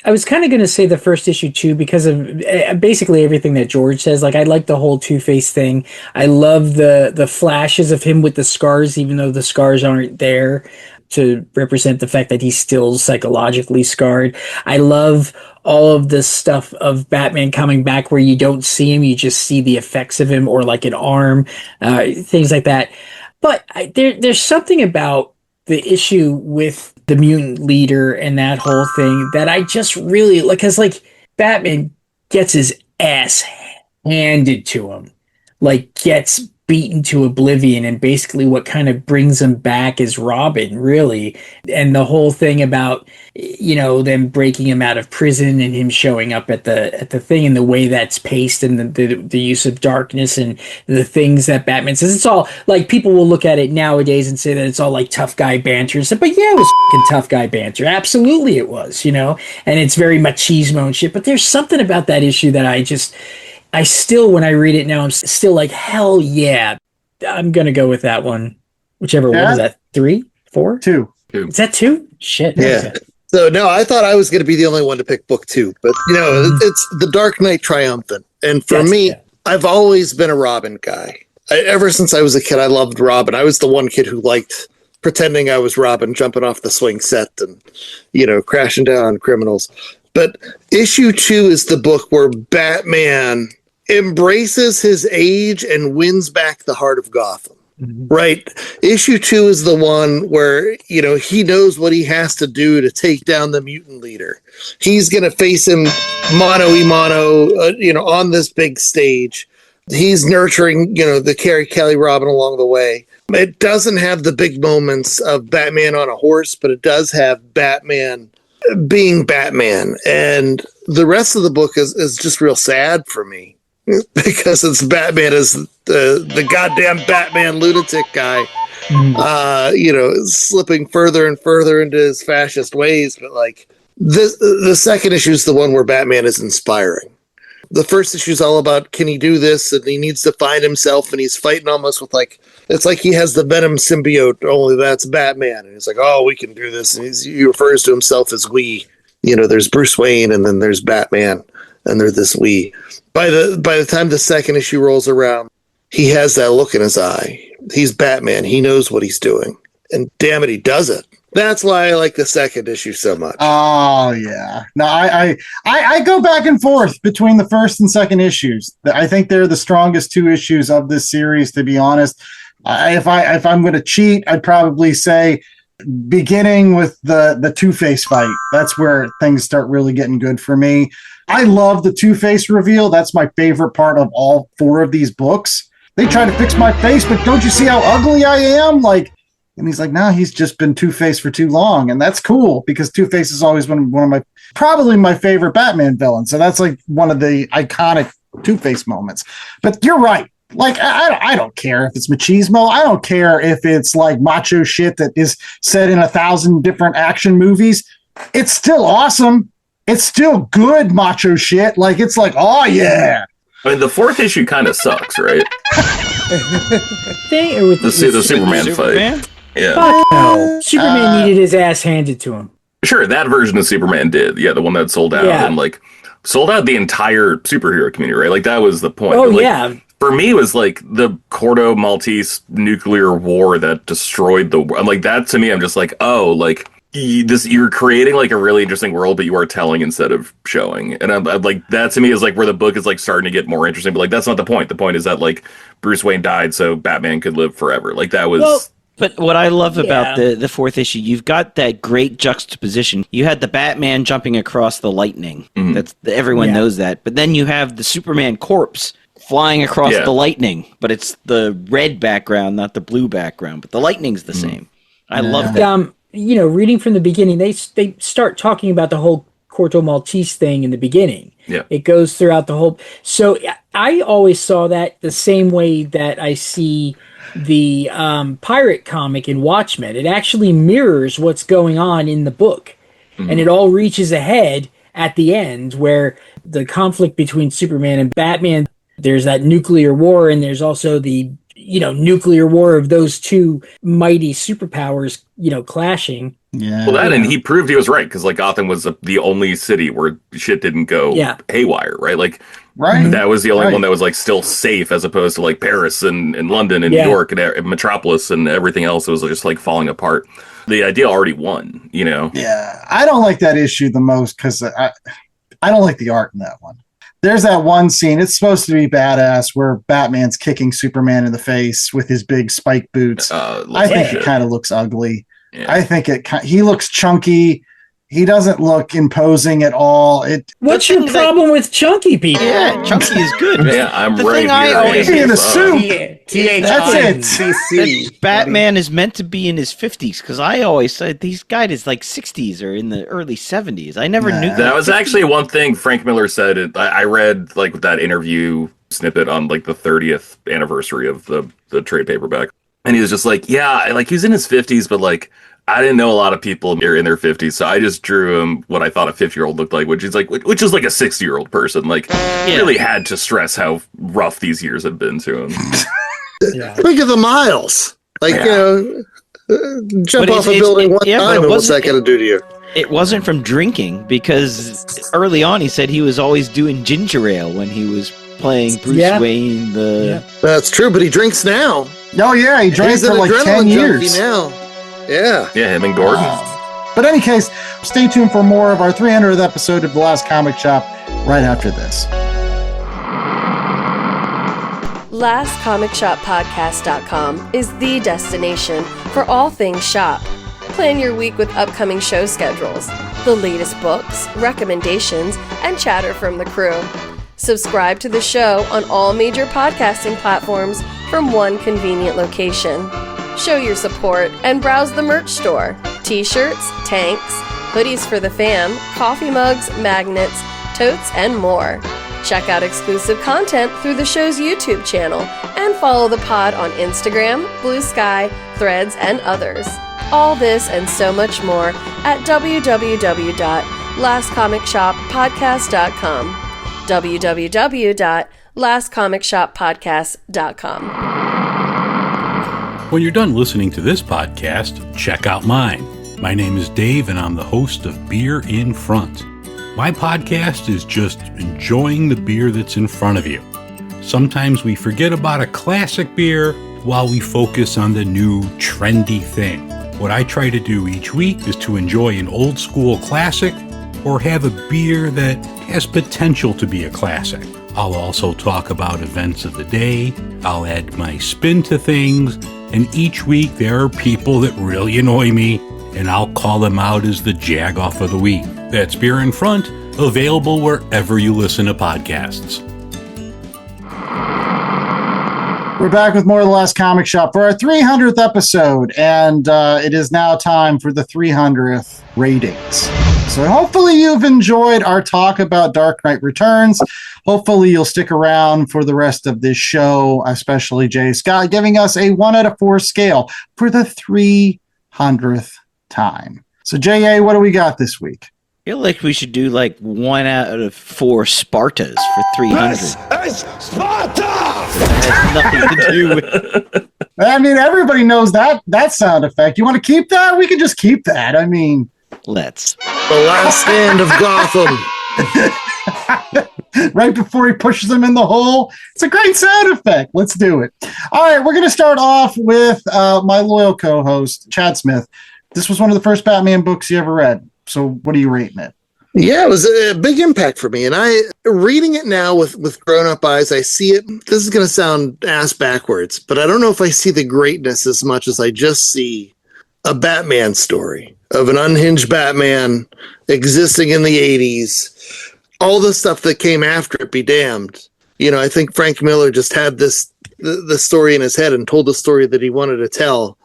I was kind of going to say the first issue too, because of basically everything that George says. Like I like the whole Two-Face thing. I love the flashes of him with the scars, even though the scars aren't there to represent the fact that he's still psychologically scarred. I love all of this stuff of Batman coming back where you don't see him, you just see the effects of him, or like an arm, things like that. But there's something about the issue with the mutant leader and that whole thing that I just really like, because like Batman gets his ass handed to him, like gets beaten to oblivion, and basically what kind of brings him back is Robin, really. And the whole thing about, you know, them breaking him out of prison and him showing up at the thing, and the way that's paced, and the use of darkness and the things that Batman says. It's all like, people will look at it nowadays and say that it's all like tough guy banter and stuff, but yeah, it was fucking tough guy banter. Absolutely it was, you know, and it's very machismo and shit. But there's something about that issue that I still, when I read it now, I'm still like, hell yeah, I'm going to go with that one. Whichever one. Is that 3, 4? 2. Is that 2? Shit. Yeah. So, no, I thought I was going to be the only one to pick book 2. But, you know, it's The Dark Knight Triumphant. And for me, I've always been a Robin guy. Ever since I was a kid, I loved Robin. I was the one kid who liked pretending I was Robin, jumping off the swing set and, you know, crashing down on criminals. But issue 2 is the book where Batman embraces his age and wins back the heart of Gotham. Right? Issue 2 is the one where, you know, he knows what he has to do to take down the mutant leader. He's going to face him mano-a-mano, you know, on this big stage. He's nurturing, you know, the Carrie Kelly Robin along the way. It doesn't have the big moments of Batman on a horse, but it does have Batman being Batman. And the rest of the book is just real sad for me, because it's Batman as the goddamn Batman lunatic guy, you know, slipping further and further into his fascist ways. But like the second issue is the one where Batman is inspiring. The first issue is all about, can he do this? And he needs to find himself, and he's fighting almost with it's like he has the Venom symbiote, only that's Batman. And he's like, oh, we can do this. And he refers to himself as we. There's Bruce Wayne, and then there's Batman, and they're this we. By the time the second issue rolls around, he has that look in his eye. He's Batman. He knows what he's doing. And damn it, he does it. That's why I like the second issue so much. Oh yeah. No, I go back and forth between the first and second issues. I think they're the strongest two issues of this series, to be honest. If I'm going to cheat, I'd probably say beginning with the Two-Face fight. That's where things start really getting good for me. I love the Two-Face reveal. That's my favorite part of all four of these books. They try to fix my face, but don't you see how ugly I am? And he's like, no, he's just been Two-Face for too long. And that's cool, because Two-Face has always been one of probably my favorite Batman villains. So that's one of the iconic Two-Face moments. But you're right. I don't care if it's machismo. I don't care if it's macho shit that is said in 1,000 different action movies. It's still awesome. It's still good macho shit. Oh yeah. I mean, the fourth issue kind of sucks, right? The Superman fight. Yeah. Fuck no. Superman needed his ass handed to him. Sure, that version of Superman did. Yeah, the one that sold out and sold out the entire superhero community, right? That was the point. Oh, yeah. For me, it was the Cordo Maltese nuclear war that destroyed the world. That to me, I'm just you're creating a really interesting world, but you are telling instead of showing. And I'm that to me is where the book is starting to get more interesting. But that's not the point. The point is that Bruce Wayne died so Batman could live forever. That was. Well, but what I love about the fourth issue, you've got that great juxtaposition. You had the Batman jumping across the lightning. Mm-hmm. Everyone knows that. But then you have the Superman corpse flying across the lightning, but it's the red background, not the blue background. But the lightning's the same. I love that. Reading from the beginning, they start talking about the whole Corto Maltese thing in the beginning. Yeah, it goes throughout the whole. So I always saw that the same way that I see the pirate comic in Watchmen. It actually mirrors what's going on in the book, and it all reaches a head at the end where the conflict between Superman and Batman. There's that nuclear war, and there's also the nuclear war of those two mighty superpowers, clashing. Yeah. Well, and he proved he was right, because Gotham was the only city where shit didn't go haywire, right? Right. That was the only one that was still safe, as opposed to Paris and London and New York and Metropolis and everything else. It was just falling apart. The idea already won, Yeah, I don't like that issue the most because I don't like the art in that one. There's that one scene, it's supposed to be badass, where Batman's kicking Superman in the face with his big spike boots. I think it kind of looks ugly. Yeah. I think he looks chunky. He doesn't look imposing at all. What's your problem with chunky people? Yeah, chunky is good. Yeah, I'm the right thing I always in the suit. That's it. Batman is meant to be in his 50s, because I always said these guys is 60s or in the early 70s. I never knew that was actually one thing Frank Miller said. I read that interview snippet on the 30th anniversary of the trade paperback, and he was just he was in his 50s, but I didn't know a lot of people in their 50s, so I just drew him what I thought a 50-year-old looked like, which is a 60-year-old person. Really had to stress how rough these years had been to him. Think of the miles. Jump off a building one time, and what's that going to do to you? It wasn't from drinking, because early on he said he was always doing ginger ale when he was playing Bruce Wayne. That's true, but he drinks now. Oh yeah, he drank for 10 years now. Yeah, him and Gordon. But in any case, stay tuned for more of our 300th episode of The Last Comic Shop right after this. LastComicShopPodcast.com is the destination for all things shop. Plan your week with upcoming show schedules, the latest books, recommendations, and chatter from the crew. Subscribe to the show on all major podcasting platforms from one convenient location. Show your support and browse the merch store. T-shirts, tanks, hoodies for the fam, coffee mugs, magnets, totes, and more. Check out exclusive content through the show's YouTube channel and follow the pod on Instagram, Blue Sky, Threads, and others. All this and so much more at www.lastcomicshoppodcast.com. www.lastcomicshoppodcast.com. When you're done listening to this podcast, check out mine. My name is Dave, and I'm the host of Beer in Front. My podcast is just enjoying the beer that's in front of you. Sometimes we forget about a classic beer while we focus on the new trendy thing. What I try to do each week is to enjoy an old school classic or have a beer that has potential to be a classic. I'll also talk about events of the day, I'll add my spin to things, and each week there are people that really annoy me, and I'll call them out as the jag-off of the week. That's Beer in Front, available wherever you listen to podcasts. We're back with more of The Last Comic Shop for our 300th episode, and it is now time for the 300th ratings. So hopefully you've enjoyed our talk about Dark Knight Returns. Hopefully you'll stick around for the rest of this show, especially Jay Scott, giving us a 1 out of 4 scale for the 300th time. So J.A., what do we got this week? I feel like we should do like 1 out of 4 Spartas for 300. This is Sparta! That has nothing to do with... I mean, everybody knows that sound effect. You want to keep that? We can just keep that. I mean... Let's. The last stand of Gotham. Right before he pushes him in the hole. It's a great sound effect. Let's do it. All right, we're going to start off with my loyal co-host, Chad Smith. This was one of the first Batman books you ever read. So what are you rating it? Yeah, it was a big impact for me. And reading it now with grown-up eyes, I see it. This is going to sound ass backwards, but I don't know if I see the greatness as much as I just see a Batman story of an unhinged Batman existing in the 80s. All the stuff that came after it, be damned. You know, I think Frank Miller just had the story in his head and told the story that he wanted to tell.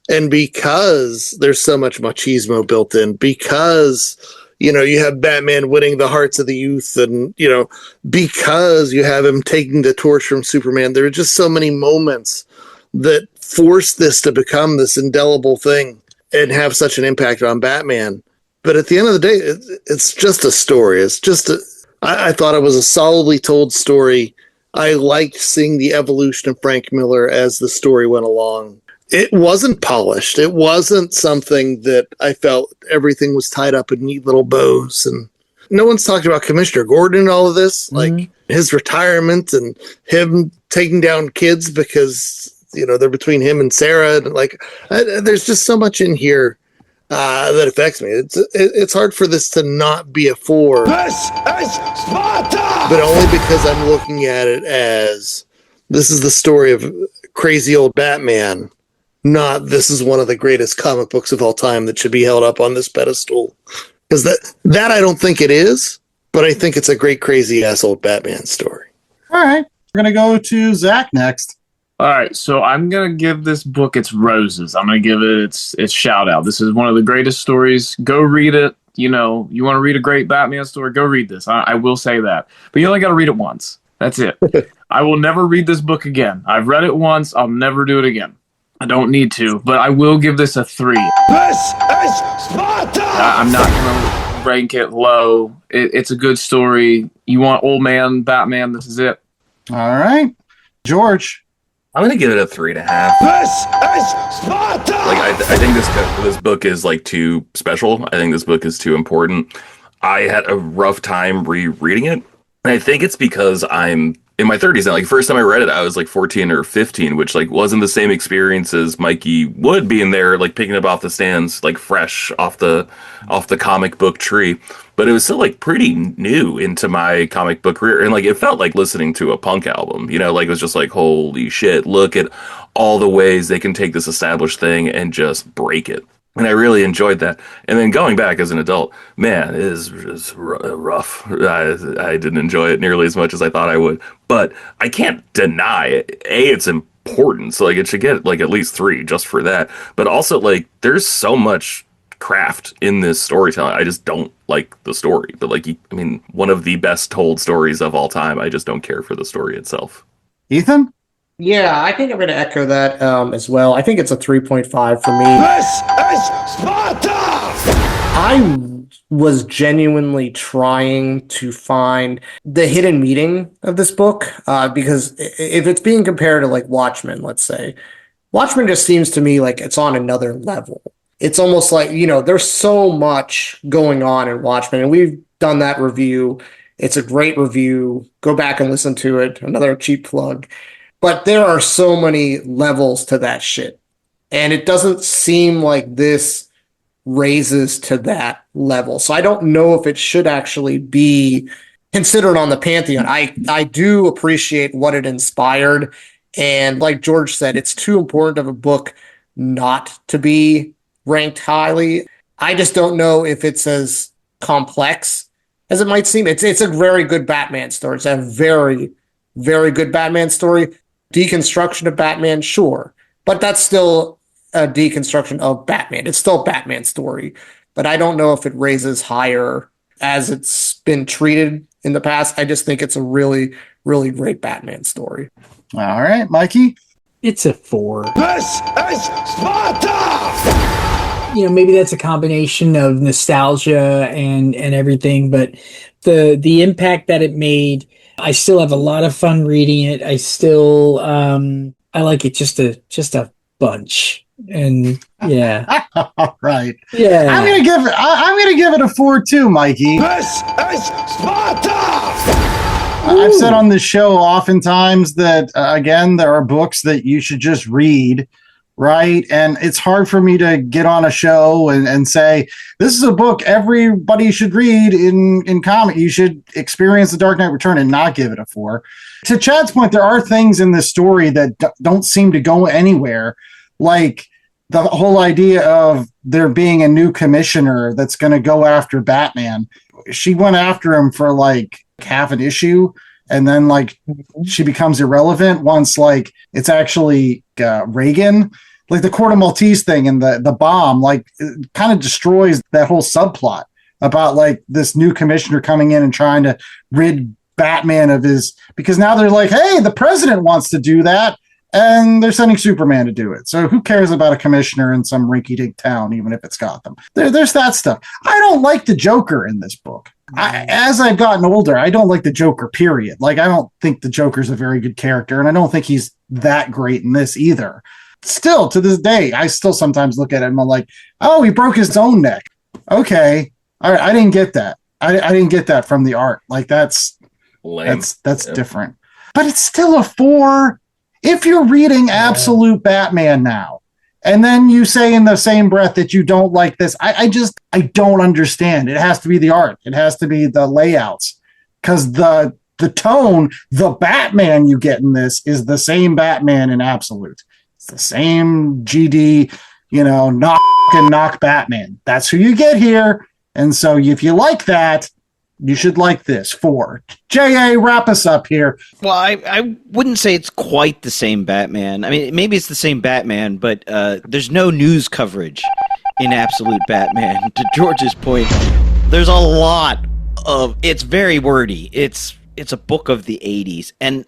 And because there's so much machismo built in, because, you know, you have Batman winning the hearts of the youth and, you know, because you have him taking the torch from Superman, there are just so many moments that force this to become this indelible thing and have such an impact on Batman. But at the end of the day, it's just a story. I thought it was a solidly told story. I liked seeing the evolution of Frank Miller as the story went along. It wasn't polished. It wasn't something that I felt everything was tied up in neat little bows. And no one's talked about Commissioner Gordon and all of this, like his retirement and him taking down kids because, you know, they're between him and Sarah. And like, there's just so much in here that affects me. It's hard for this to not be a 4. This is Sparta! But only because I'm looking at it as this is the story of crazy old Batman. Not this is one of the greatest comic books of all time that should be held up on this pedestal. Because that I don't think it is, but I think it's a great crazy ass old Batman story. All right. We're going to go to Zach next. All right, so I'm going to give this book its roses. I'm going to give it its shout out. This is one of the greatest stories. Go read it. You know, you want to read a great Batman story, go read this. I will say that. But you only got to read it once. That's it. I will never read this book again. I've read it once. I'll never do it again. I don't need to, but I will give this a 3. This is Sparta! I'm not going to rank it low. It's a good story. You want old man Batman, this is it. All right. George. I'm going to give it a 3.5. This is Sparta! Like, I think this book is, like, too special. I think this book is too important. I had a rough time rereading it. And I think it's because I'm in my 30s now. Like, first time I read it, I was like 14 or 15, which like wasn't the same experience as Mikey would being there, like picking up off the stands, like fresh off the comic book tree. But it was still like pretty new into my comic book career. And like, it felt like listening to a punk album, you know, like it was just like, holy shit, look at all the ways they can take this established thing and just break it. And I really enjoyed that. And then going back as an adult, man, it is rough. I didn't enjoy it nearly as much as I thought I would. But I can't deny it. It's important. So like it should get like at least 3 just for that. But also like there's so much craft in this storytelling. I just don't like the story. But like, I mean, one of the best told stories of all time. I just don't care for the story itself. Ethan? Yeah, I think I'm going to echo that as well. I think it's a 3.5 for me. This is Sparta! I was genuinely trying to find the hidden meaning of this book. Because if it's being compared to like Watchmen, let's say, Watchmen just seems to me like it's on another level. It's almost like, there's so much going on in Watchmen, and we've done that review. It's a great review. Go back and listen to it. Another cheap plug. But there are so many levels to that shit. And it doesn't seem like this raises to that level. So I don't know if it should actually be considered on the Pantheon. I do appreciate what it inspired. And like George said, it's too important of a book not to be ranked highly. I just don't know if it's as complex as it might seem. It's a very good Batman story. It's a very, very good Batman story. Deconstruction of Batman, sure. But that's still a deconstruction of Batman. It's still a Batman story. But I don't know if it raises higher as it's been treated in the past. I just think it's a really, really great Batman story. All right, Mikey? It's a 4. This is Sparta! Maybe that's a combination of nostalgia and everything, but the impact that it made, I still have a lot of fun reading it. I still I like it just a bunch. And yeah. All right. Yeah. I'm gonna give it a 4 too, Mikey. This is Sparta! I've said on this show oftentimes that again, there are books that you should just read, right? And it's hard for me to get on a show and say, this is a book everybody should read in comic. You should experience The Dark Knight Return and not give it a 4. To Chad's point, there are things in this story that don't seem to go anywhere. Like the whole idea of there being a new commissioner that's going to go after Batman. She went after him for like half an issue, and then like she becomes irrelevant once like it's actually Reagan. Like the Court of Maltese thing and the bomb, like it kind of destroys that whole subplot about like this new commissioner coming in and trying to rid Batman of his, because now they're like, hey, the president wants to do that. And they're sending Superman to do it. So who cares about a commissioner in some rinky-dink town, even if it's Gotham? There's that stuff. I don't like the Joker in this book. As I've gotten older, I don't like the Joker, period. Like, I don't think the Joker's a very good character, and I don't think he's that great in this either. Still, to this day, I still sometimes look at him and I'm like, oh, he broke his own neck. Okay. All right, I didn't get that. I didn't get that from the art. Like, that's different. But it's still a 4. If you're reading Absolute Batman now, and then you say in the same breath that you don't like this, I don't understand. It has to be the art. It has to be the layouts. Because the tone, the Batman you get in this is the same Batman in Absolute. It's the same GD, knock Batman. That's who you get here. And so if you like that, you should like this. 4. J.A., wrap us up here. Well, I wouldn't say it's quite the same Batman. I mean, maybe it's the same Batman, but there's no news coverage in Absolute Batman. To George's point, there's a lot of... It's very wordy. It's a book of the 80s. And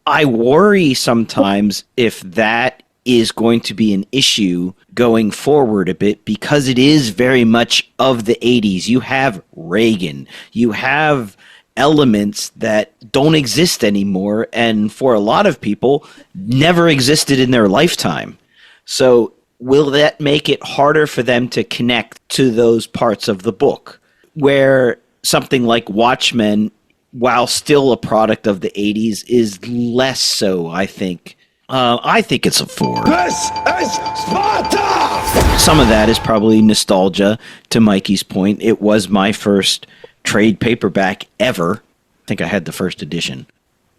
I worry sometimes if that is going to be an issue going forward a bit, because it is very much of the 80s. You have Reagan. You have elements that don't exist anymore, and for a lot of people, never existed in their lifetime. So will that make it harder for them to connect to those parts of the book? Where something like Watchmen, while still a product of the 80s, is less so, I think. I think it's a 4. This is Sparta! Some of that is probably nostalgia, to Mikey's point. It was my first trade paperback ever. I think I had the first edition.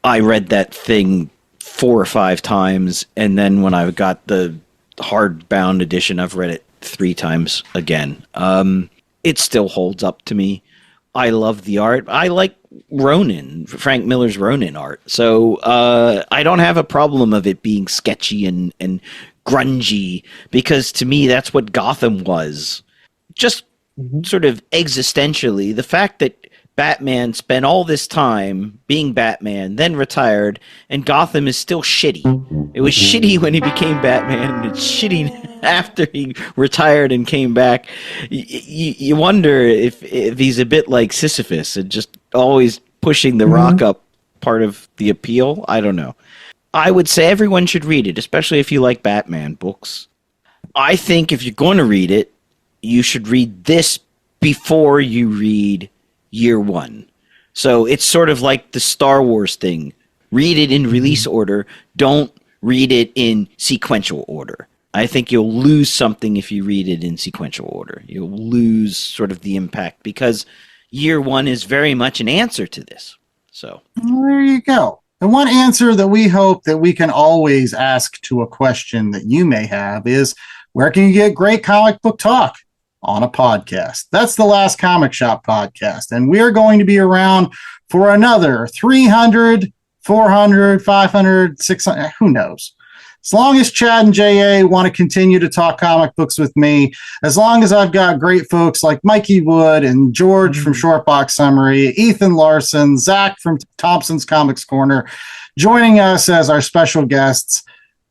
I read that thing 4 or 5 times, and then when I got the hardbound edition, I've read it 3 times again. It still holds up to me. I love the art. I like Ronin, Frank Miller's Ronin art. So I don't have a problem of it being sketchy and grungy, because to me that's what Gotham was. Just sort of existentially, the fact that Batman spent all this time being Batman, then retired, and Gotham is still shitty. It was shitty when he became Batman, and it's shitty after he retired and came back. You wonder if he's a bit like Sisyphus and just always pushing the rock up part of the appeal. I don't know. I would say everyone should read it, especially if you like Batman books. I think if you're going to read it, you should read this before you read Year One. So it's sort of like the Star Wars thing. Read it in release order. Don't read it in sequential order. I think you'll lose something if you read it in sequential order. You'll lose sort of the impact because Year One is very much an answer to this. So well, there you go. The one answer that we hope that we can always ask to a question that you may have is, where can you get great comic book talk? On a podcast. That's the Last Comic Shop podcast. And we're going to be around for another 300, 400, 500, 600, who knows? As long as Chad and JA want to continue to talk comic books with me, as long as I've got great folks like Mikey Wood and George from Shortbox Summary, Ethan Larson, Zach from Thompson's Comics Corner, joining us as our special guests,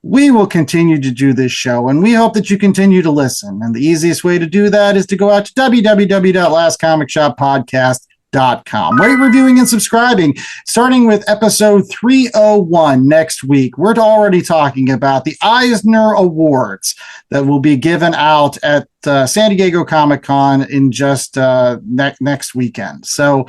we will continue to do this show, and we hope that you continue to listen. And the easiest way to do that is to go out to www.lastcomicshoppodcast.com. Rate, reviewing, and subscribing, starting with episode 301 next week. We're already talking about the Eisner Awards that will be given out at San Diego Comic-Con in just next weekend. So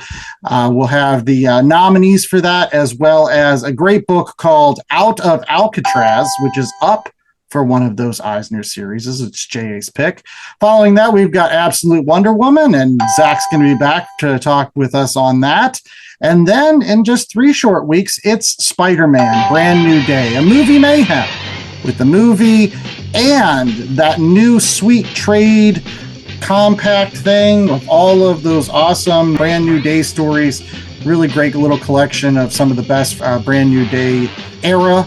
we'll have the nominees for that, as well as a great book called Out of Alcatraz, which is up for one of those Eisner series. It's JA's pick. Following that, we've got Absolute Wonder Woman, and Zach's going to be back to talk with us on that. And then in just 3 short weeks, it's Spider-Man, Brand New Day, a movie mayhem with the movie and that new sweet trade compact thing with all of those awesome Brand New Day stories. Really great little collection of some of the best Brand New Day era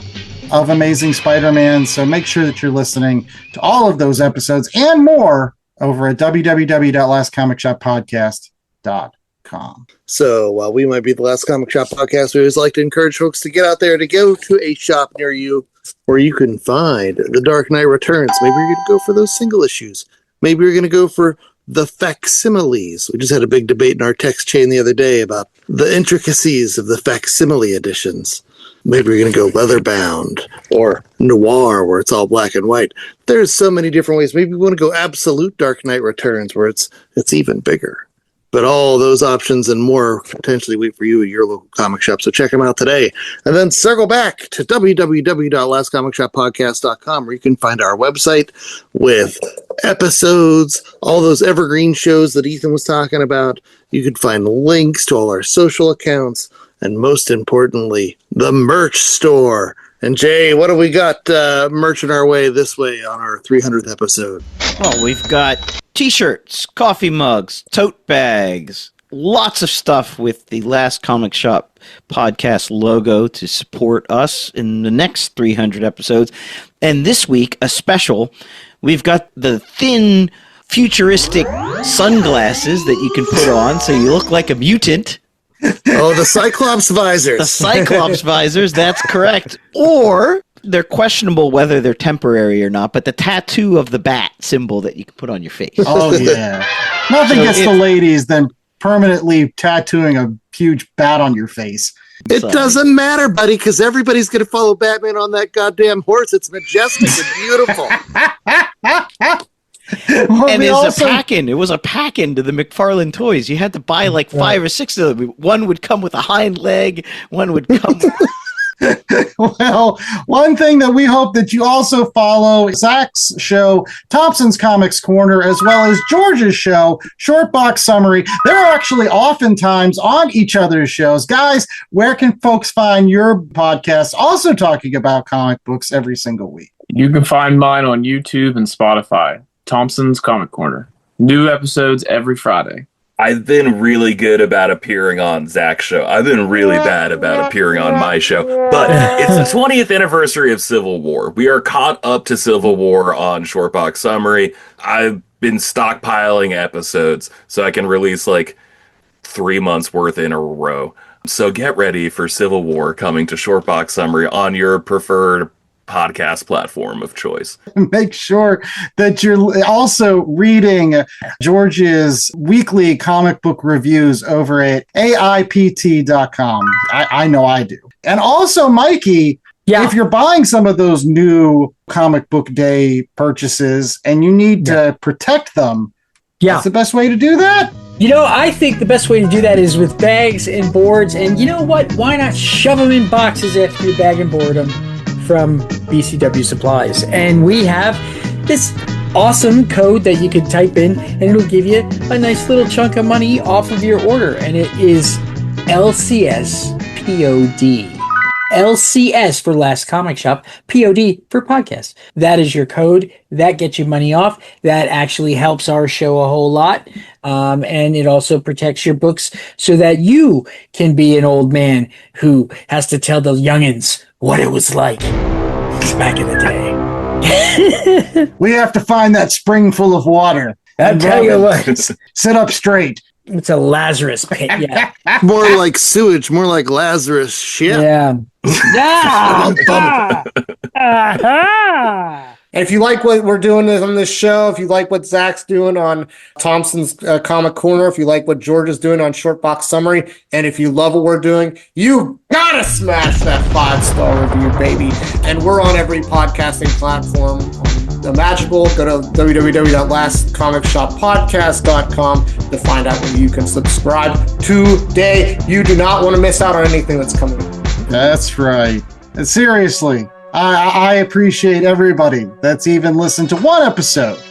of Amazing Spider-Man. So make sure that you're listening to all of those episodes and more over at www.lastcomicshoppodcast.com. So while we might be the Last Comic Shop podcast, we always like to encourage folks to get out there to go to a shop near you where you can find The Dark Knight Returns. Maybe you're going to go for those single issues. Maybe you're going to go for the facsimiles. We just had a big debate in our text chain the other day about the intricacies of the facsimile editions. Maybe you're going to go leather-bound or noir, where it's all black and white. There's so many different ways. Maybe you want to go absolute Dark Knight Returns, where it's even bigger. But all those options and more potentially wait for you at your local comic shop. So check them out today. And then circle back to www.lastcomicshoppodcast.com, where you can find our website with episodes, all those evergreen shows that Ethan was talking about. You can find links to all our social accounts. And most importantly, the merch store. And Jay, what do we got merching our way this way on our 300th episode? Well, we've got t-shirts, coffee mugs, tote bags, lots of stuff with the Last Comic Shop podcast logo to support us in the next 300 episodes. And this week, a special, we've got the thin, futuristic sunglasses that you can put on so you look like a mutant. Oh, the Cyclops visors. The Cyclops visors, that's correct. Or they're questionable whether they're temporary or not, but the tattoo of the bat symbol that you can put on your face. Oh, yeah. Nothing gets the ladies than permanently tattooing a huge bat on your face. It doesn't matter, buddy, because everybody's going to follow Batman on that goddamn horse. It's majestic and beautiful. Well, and it was a pack-in to the McFarlane toys. You had to buy like 5 or 6 of them. One would come with a hind leg. One would come Well, one thing that we hope that you also follow is Zach's show, Thompson's Comics Corner, as well as George's show, Shortbox Summary. They're actually oftentimes on each other's shows. Guys, where can folks find your podcast also talking about comic books every single week? You can find mine on YouTube and Spotify. Thompson's Comic Corner. New episodes every Friday. I've been really good about appearing on Zach's show. I've been really bad about appearing on my show. But it's the 20th anniversary of Civil War. We are caught up to Civil War on Shortbox Summary. I've been stockpiling episodes so I can release like 3 months worth in a row. So get ready for Civil War coming to Shortbox Summary on your preferred podcast platform of choice. Make sure that you're also reading George's weekly comic book reviews over at AIPT.com. I know I do. And also, Mikey, if you're buying some of those new comic book day purchases and you need to protect them, what's the best way to do that? You know, I think the best way to do that is with bags and boards. And you know what? Why not shove them in boxes after you bag and board them from BCW Supplies? And we have this awesome code that you can type in, and it'll give you a nice little chunk of money off of your order. And it is LCSPOD. LCS for Last Comic Shop, POD for podcast. That is your code. That gets you money off. That actually helps our show a whole lot. And it also protects your books so that you can be an old man who has to tell the youngins what it was like back in the day. We have to find that spring full of water. I'll tell you what. Sit up straight. It's a Lazarus pit, yeah. More like sewage, more like Lazarus shit. Yeah. And if you like what we're doing on this show, if you like what Zach's doing on Thompson's Comic Corner, if you like what George is doing on Shortbox Summary, and if you love what we're doing, you gotta smash that 5-star review, baby. And we're on every podcasting platform imaginable. Go to www.lastcomicshoppodcast.com to find out where you can subscribe today. You do not want to miss out on anything that's coming. That's right. And seriously, I appreciate everybody that's even listened to one episode,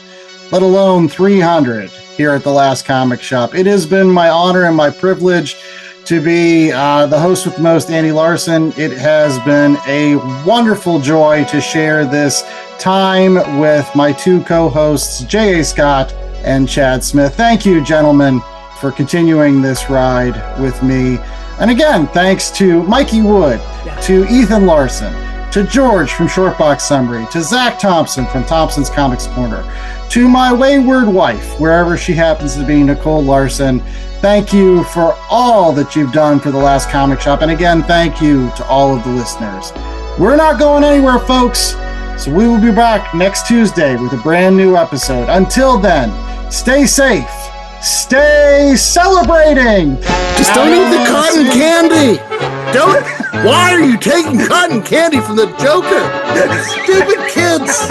let alone 300 here at the Last Comic Shop. It has been my honor and my privilege to be the host with the most, Andy Larson. It has been a wonderful joy to share this time with my two co-hosts, J.A. Scott and Chad Smith. Thank you, gentlemen, for continuing this ride with me. And again, thanks to Mikey Wood, to Ethan Larson, to George from Shortbox Summary, to Zach Thompson from Thompson's Comics Corner, to my wayward wife, wherever she happens to be, Nicole Larson. Thank you for all that you've done for the Last Comic Shop. And again, thank you to all of the listeners. We're not going anywhere, folks. So we will be back next Tuesday with a brand new episode. Until then, stay safe. Stay celebrating. Just don't eat the cotton candy. Don't. Why are you taking cotton candy from the Joker? Stupid kids.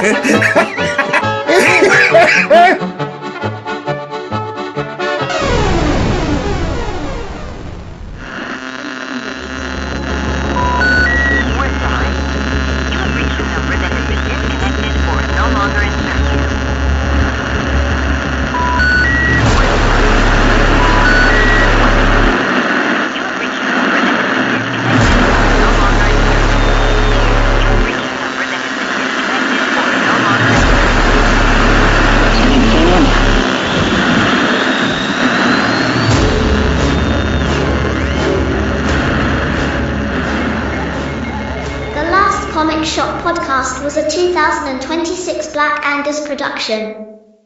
Comic Shop Podcast was a 2026 Black Angus production.